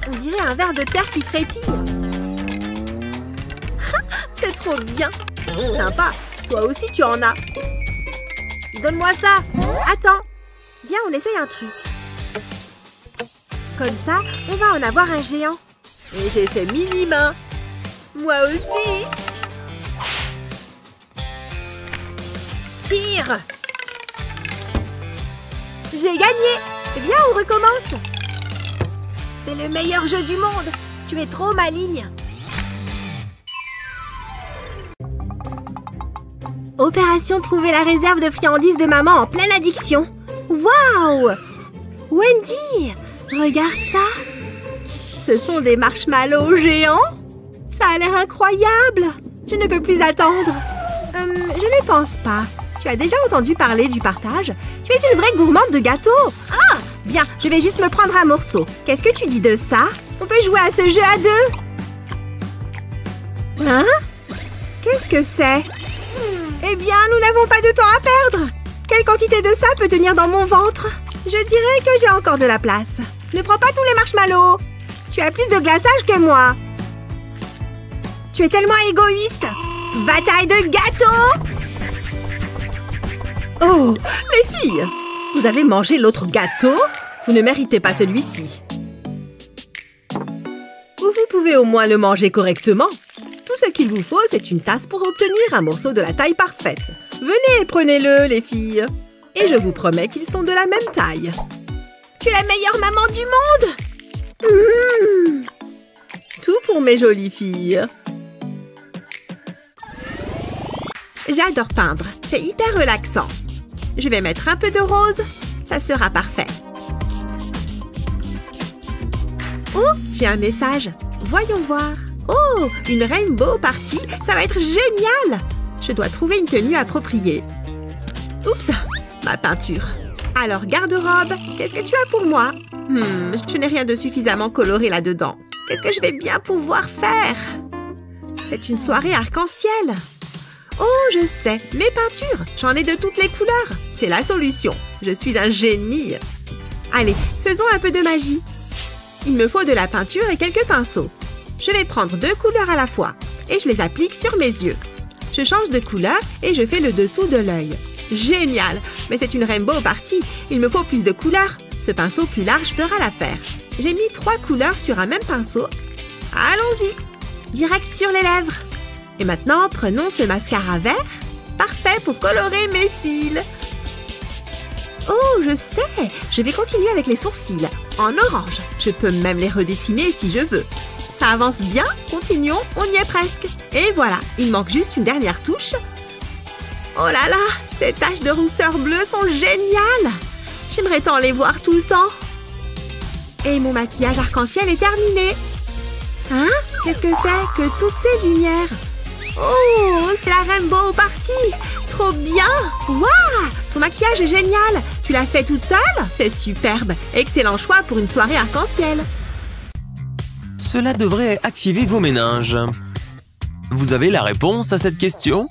On dirait un ver de terre qui frétille. C'est trop bien. Sympa. Toi aussi, tu en as. Donne-moi ça. Attends. Viens, on essaye un truc. Comme ça, on va en avoir un géant. Et j'ai fait mini-main. Moi aussi. Tire. J'ai gagné. Viens, on recommence. C'est le meilleur jeu du monde. Tu es trop maligne. Opération trouver la réserve de friandises de maman en pleine addiction. Waouh! Wendy, regarde ça. Ce sont des marshmallows géants. Ça a l'air incroyable. Je ne peux plus attendre. Je ne pense pas. Tu as déjà entendu parler du partage? Tu es une vraie gourmande de gâteaux. Ah! Bien, je vais juste me prendre un morceau. Qu'est-ce que tu dis de ça? On peut jouer à ce jeu à deux. Hein? Qu'est-ce que c'est? Eh bien, nous n'avons pas de temps à perdre. Quelle quantité de ça peut tenir dans mon ventre? Je dirais que j'ai encore de la place. Ne prends pas tous les marshmallows. Tu as plus de glaçage que moi. Tu es tellement égoïste. Bataille de gâteaux. Oh, les filles, vous avez mangé l'autre gâteau? Vous ne méritez pas celui-ci. Ou vous pouvez au moins le manger correctement. Tout ce qu'il vous faut, c'est une tasse pour obtenir un morceau de la taille parfaite. Venez, prenez-le, les filles. Et je vous promets qu'ils sont de la même taille. Tu es la meilleure maman du monde. Tout pour mes jolies filles. J'adore peindre. C'est hyper relaxant. Je vais mettre un peu de rose. Ça sera parfait. Oh, j'ai un message. Voyons voir. Oh, une rainbow party. Ça va être génial. Je dois trouver une tenue appropriée. Oups, ma peinture. Alors, garde-robe, qu'est-ce que tu as pour moi? Je n'ai rien de suffisamment coloré là-dedans. Qu'est-ce que je vais bien pouvoir faire? C'est une soirée arc-en-ciel. Oh, je sais, mes peintures. J'en ai de toutes les couleurs. C'est la solution. Je suis un génie. Allez, faisons un peu de magie. Il me faut de la peinture et quelques pinceaux. Je vais prendre 2 couleurs à la fois et je les applique sur mes yeux. Je change de couleur et je fais le dessous de l'œil. Génial! Mais c'est une rainbow party. Il me faut plus de couleurs. Ce pinceau plus large fera l'affaire. J'ai mis 3 couleurs sur un même pinceau. Allons-y! Direct sur les lèvres. Et maintenant, prenons ce mascara vert. Parfait pour colorer mes cils. Oh, je sais! Je vais continuer avec les sourcils. En orange. Je peux même les redessiner si je veux. Ça avance bien. Continuons, on y est presque. Et voilà, il manque juste une dernière touche. Oh là là, ces taches de rousseur bleue sont géniales. J'aimerais tant les voir tout le temps. Et mon maquillage arc-en-ciel est terminé. Hein? Qu'est-ce que c'est que toutes ces lumières? Oh, c'est la rainbow party. Trop bien. Waouh, ton maquillage est génial. Tu l'as fait toute seule? C'est superbe. Excellent choix pour une soirée arc-en-ciel. Cela devrait activer vos méninges. Vous avez la réponse à cette question?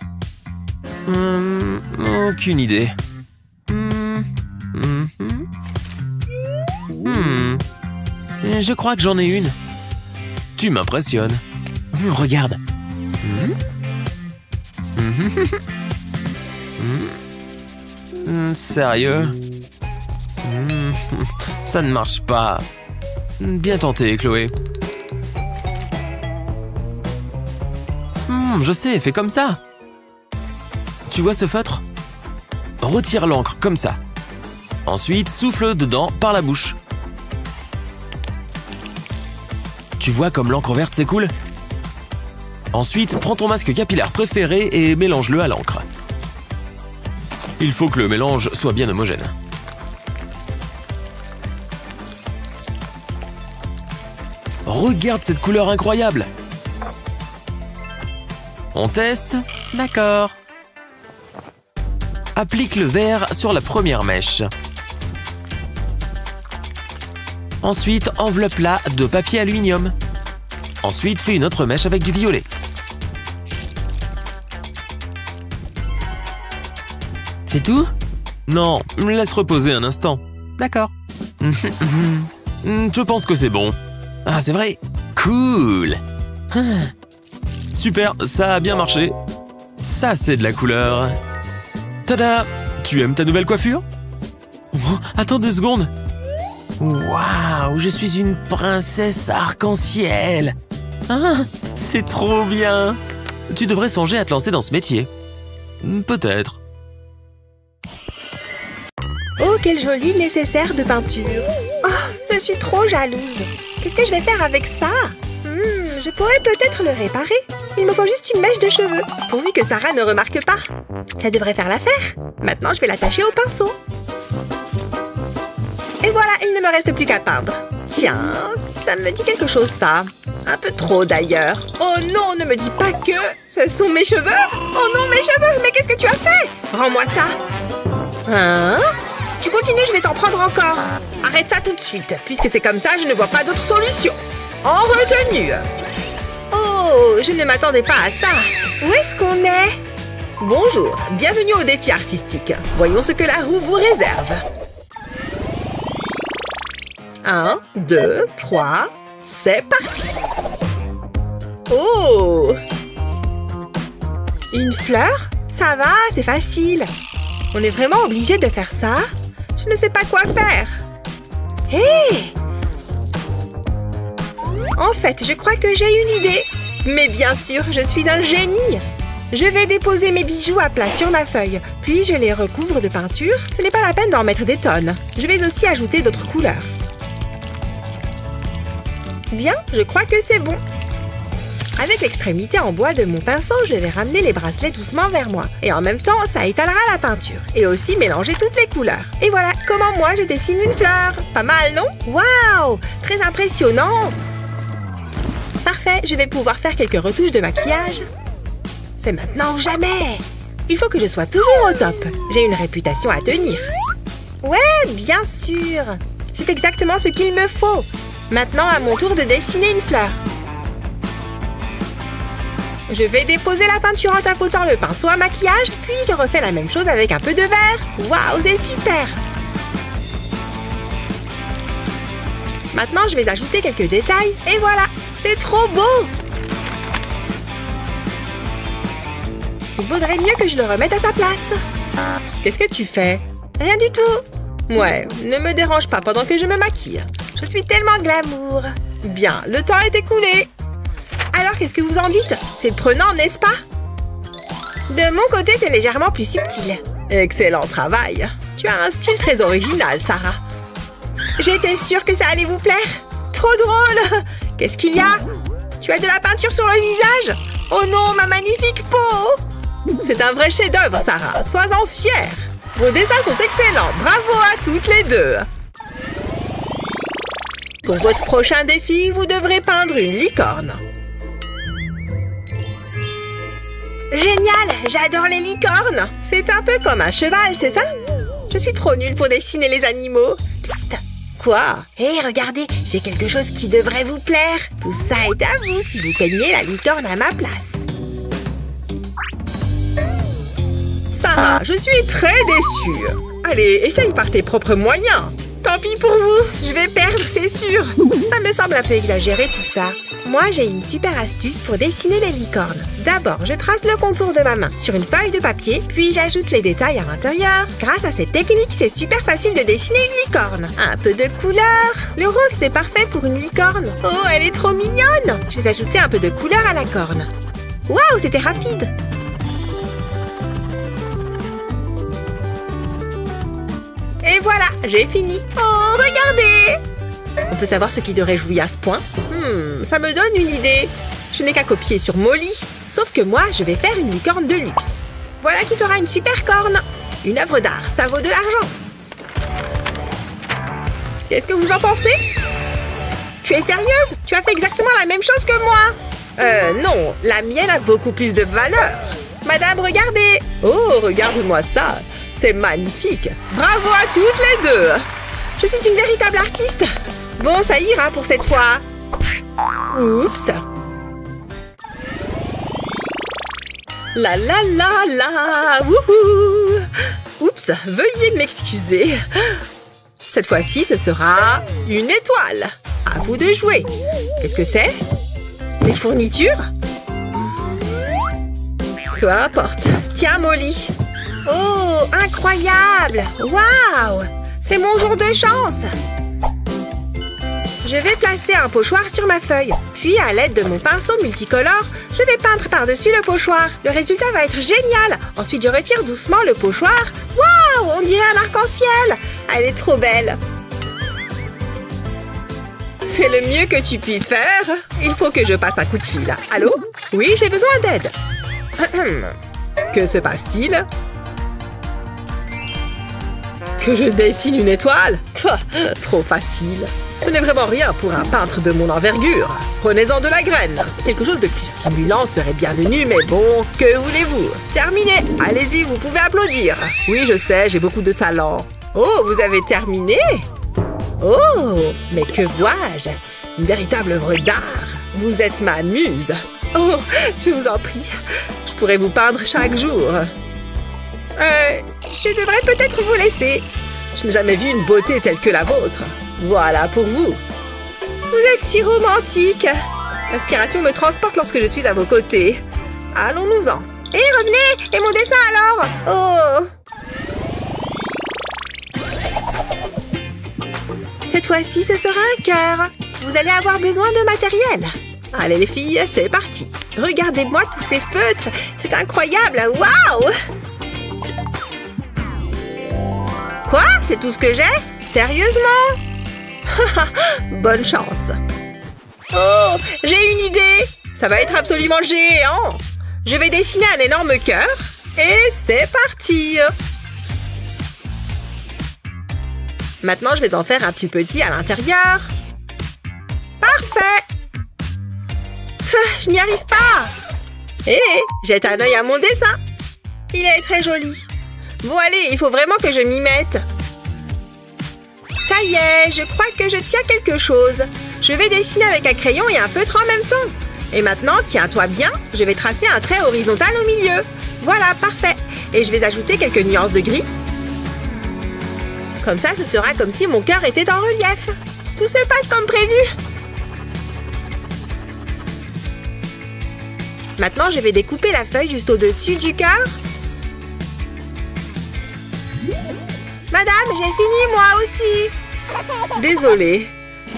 Aucune idée. Je crois que j'en ai une. Tu m'impressionnes. Regarde. Sérieux? Ça ne marche pas. Bien tenté, Chloé. Je sais, fais comme ça. Tu vois ce feutre? Retire l'encre, comme ça. Ensuite, souffle dedans par la bouche. Tu vois comme l'encre verte s'écoule? Ensuite, prends ton masque capillaire préféré et mélange-le à l'encre. Il faut que le mélange soit bien homogène. Regarde cette couleur incroyable! On teste? D'accord. Applique le vert sur la première mèche. Ensuite, enveloppe-la de papier aluminium. Ensuite, fais une autre mèche avec du violet. C'est tout? Non, laisse reposer un instant. D'accord. Je pense que c'est bon. Ah, c'est vrai? Cool. Super, ça a bien marché. Ça, c'est de la couleur. Tada! Tu aimes ta nouvelle coiffure? Oh, attends 2 secondes. Waouh, je suis une princesse arc-en-ciel. Ah, c'est trop bien. Tu devrais songer à te lancer dans ce métier. Peut-être. Oh, quel joli nécessaire de peinture. Oh, je suis trop jalouse. Qu'est-ce que je vais faire avec ça? Je pourrais peut-être le réparer. Il me faut juste une mèche de cheveux, pourvu que Sarah ne remarque pas. Ça devrait faire l'affaire. Maintenant, je vais l'attacher au pinceau. Et voilà, il ne me reste plus qu'à peindre. Tiens, ça me dit quelque chose, ça. Un peu trop, d'ailleurs. Oh non, ne me dis pas que ce sont mes cheveux. Oh non, mes cheveux. Mais qu'est-ce que tu as fait? Rends-moi ça. Hein? Si tu continues, je vais t'en prendre encore. Arrête ça tout de suite. Puisque c'est comme ça, je ne vois pas d'autre solution. En retenue. Oh, je ne m'attendais pas à ça. Où est-ce qu'on est? Bonjour, bienvenue au défi artistique. Voyons ce que la roue vous réserve. 1, 2, 3, c'est parti. Oh! Une fleur? Ça va, c'est facile. On est vraiment obligé de faire ça? Je ne sais pas quoi faire. Hé! En fait, je crois que j'ai une idée. Mais bien sûr, je suis un génie. Je vais déposer mes bijoux à plat sur ma feuille, puis je les recouvre de peinture. Ce n'est pas la peine d'en mettre des tonnes. Je vais aussi ajouter d'autres couleurs. Bien, je crois que c'est bon. Avec l'extrémité en bois de mon pinceau, je vais ramener les bracelets doucement vers moi. Et en même temps, ça étalera la peinture. Et aussi mélanger toutes les couleurs. Et voilà comment moi je dessine une fleur. Pas mal, non? Waouh! Très impressionnant! Parfait, je vais pouvoir faire quelques retouches de maquillage. C'est maintenant ou jamais! Il faut que je sois toujours au top. J'ai une réputation à tenir. Ouais, bien sûr! C'est exactement ce qu'il me faut. Maintenant, à mon tour de dessiner une fleur. Je vais déposer la peinture en tapotant le pinceau à maquillage, puis je refais la même chose avec un peu de vert. Waouh, c'est super! Maintenant, je vais ajouter quelques détails, et voilà! C'est trop beau! Il vaudrait mieux que je le remette à sa place. Qu'est-ce que tu fais? Rien du tout. Ouais, ne me dérange pas pendant que je me maquille. Je suis tellement glamour. Bien, le temps est écoulé. Alors, qu'est-ce que vous en dites? C'est prenant, n'est-ce pas? De mon côté, c'est légèrement plus subtil. Excellent travail. Tu as un style très original, Sarah. J'étais sûre que ça allait vous plaire. Trop drôle! Qu'est-ce qu'il y a? Tu as de la peinture sur le visage? Oh non, ma magnifique peau! C'est un vrai chef-d'œuvre, Sarah. Sois-en fière. Vos dessins sont excellents. Bravo à toutes les deux. Pour votre prochain défi, vous devrez peindre une licorne. Génial! J'adore les licornes! C'est un peu comme un cheval, c'est ça? Je suis trop nulle pour dessiner les animaux. Psst! Quoi? Hé, regardez, j'ai quelque chose qui devrait vous plaire. Tout ça est à vous si vous peignez la licorne à ma place. Sarah, je suis très déçue. Allez, essaye par tes propres moyens. Tant pis pour vous, je vais perdre, c'est sûr. Ça me semble un peu exagéré tout ça. Moi, j'ai une super astuce pour dessiner les licornes. D'abord, je trace le contour de ma main sur une feuille de papier, puis j'ajoute les détails à l'intérieur. Grâce à cette technique, c'est super facile de dessiner une licorne. Un peu de couleur. Le rose, c'est parfait pour une licorne. Oh, elle est trop mignonne. Je vais ajouter un peu de couleur à la corne. Waouh, c'était rapide. Et voilà, j'ai fini. Oh, regardez! On peut savoir ce qui te réjouit à ce point? Ça me donne une idée. Je n'ai qu'à copier sur Molly. Sauf que moi, je vais faire une licorne de luxe. Voilà qui fera une super corne. Une œuvre d'art, ça vaut de l'argent. Qu'est-ce que vous en pensez? Tu es sérieuse? Tu as fait exactement la même chose que moi. Non, la mienne a beaucoup plus de valeur. Madame, regardez. Oh, regarde-moi ça. C'est magnifique. Bravo à toutes les deux. Je suis une véritable artiste. Bon, ça ira pour cette fois. Oups. La la la la. Wouhou. Oups, veuillez m'excuser. Cette fois-ci, ce sera une étoile. À vous de jouer. Qu'est-ce que c'est? Des fournitures? Peu importe. Tiens, Molly. Oh, incroyable! Waouh! C'est mon jour de chance! Je vais placer un pochoir sur ma feuille. Puis, à l'aide de mon pinceau multicolore, je vais peindre par-dessus le pochoir. Le résultat va être génial! Ensuite, je retire doucement le pochoir. Waouh! On dirait un arc-en-ciel! Elle est trop belle! C'est le mieux que tu puisses faire. Il faut que je passe un coup de fil. Allô? Oui, j'ai besoin d'aide. Que se passe-t-il? Que je dessine une étoile? Trop facile. Ce n'est vraiment rien pour un peintre de mon envergure. Prenez-en de la graine. Quelque chose de plus stimulant serait bienvenu, mais bon, que voulez-vous? Terminé. Allez-y, vous pouvez applaudir. Oui, je sais, j'ai beaucoup de talent. Oh, vous avez terminé? Oh, mais que vois-je? Une véritable œuvre d'art. Vous êtes ma muse. Oh, je vous en prie. Je pourrais vous peindre chaque jour. Je devrais peut-être vous laisser. Je n'ai jamais vu une beauté telle que la vôtre. Voilà pour vous. Vous êtes si romantique. L'inspiration me transporte lorsque je suis à vos côtés. Allons-nous-en. Hé, revenez! Et mon dessin alors? Oh! Cette fois-ci, ce sera un cœur. Vous allez avoir besoin de matériel. Allez les filles, c'est parti. Regardez-moi tous ces feutres. C'est incroyable. Waouh! Quoi? C'est tout ce que j'ai? Sérieusement? Bonne chance. Oh, j'ai une idée. Ça va être absolument géant. Je vais dessiner un énorme cœur. Et c'est parti. Maintenant, je vais en faire un plus petit à l'intérieur. Parfait. Je n'y arrive pas. Hé, jette un œil à mon dessin. Il est très joli. Bon, allez, il faut vraiment que je m'y mette. Ça y est, je crois que je tiens quelque chose. Je vais dessiner avec un crayon et un feutre en même temps. Et maintenant, tiens-toi bien, je vais tracer un trait horizontal au milieu. Voilà, parfait. Et je vais ajouter quelques nuances de gris. Comme ça, ce sera comme si mon cœur était en relief. Tout se passe comme prévu. Maintenant, je vais découper la feuille juste au-dessus du cœur. Madame, j'ai fini moi aussi. Désolée.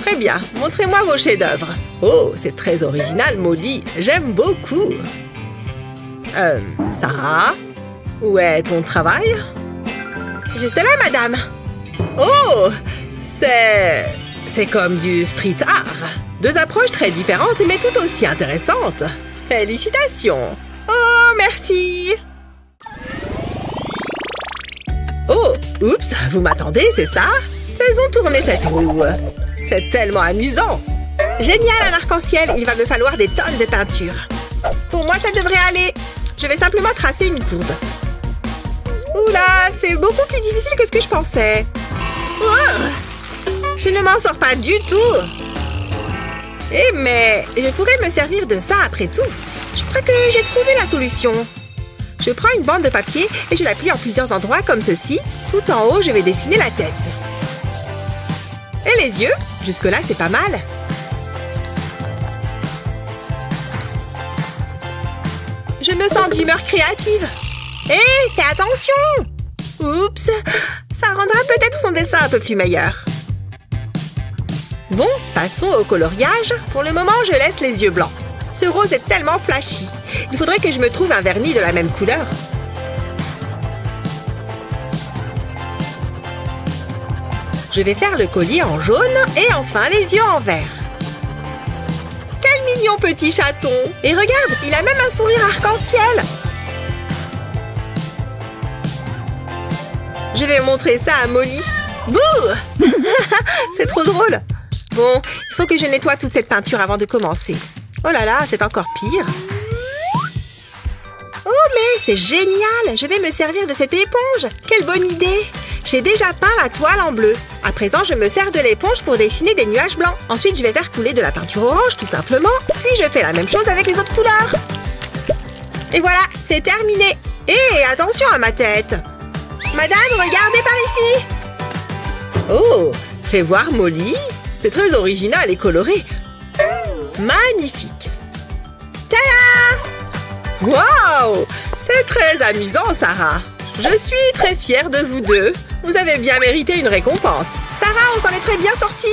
Très bien, montrez-moi vos chefs-d'œuvre. Oh, c'est très original, Molly. J'aime beaucoup. Sarah, où est ton travail? Juste là, madame. Oh, c'est comme du street art. Deux approches très différentes, mais tout aussi intéressantes. Félicitations. Oh, merci. Oh, oups, vous m'attendez, c'est ça? Faisons tourner cette roue. C'est tellement amusant. Génial, un arc-en-ciel. Il va me falloir des tonnes de peinture. Pour moi, ça devrait aller. Je vais simplement tracer une courbe. Oula, c'est beaucoup plus difficile que ce que je pensais. Oh, je ne m'en sors pas du tout. Eh, mais je pourrais me servir de ça après tout. Je crois que j'ai trouvé la solution. Je prends une bande de papier et je la plie en plusieurs endroits comme ceci. Tout en haut, je vais dessiner la tête. Et les yeux? Jusque-là, c'est pas mal. Je me sens d'humeur créative. Hé, fais attention! Oups! Ça rendra peut-être son dessin un peu plus meilleur. Bon, passons au coloriage. Pour le moment, je laisse les yeux blancs. Ce rose est tellement flashy. Il faudrait que je me trouve un vernis de la même couleur. Je vais faire le collier en jaune et enfin les yeux en vert. Quel mignon petit chaton! Et regarde, il a même un sourire arc-en-ciel. Je vais montrer ça à Molly. Bouh! C'est trop drôle. Bon, il faut que je nettoie toute cette peinture avant de commencer. Oh là là, c'est encore pire. Oh, mais c'est génial! Je vais me servir de cette éponge. Quelle bonne idée! J'ai déjà peint la toile en bleu. À présent, je me sers de l'éponge pour dessiner des nuages blancs. Ensuite, je vais faire couler de la peinture orange, tout simplement. Puis, je fais la même chose avec les autres couleurs. Et voilà, c'est terminé. Et attention à ma tête. Madame, regardez par ici. Oh, fais voir Molly. C'est très original et coloré. Magnifique. Tada! Waouh! C'est très amusant, Sarah. Je suis très fière de vous deux. Vous avez bien mérité une récompense. Sarah, on s'en est très bien sortis.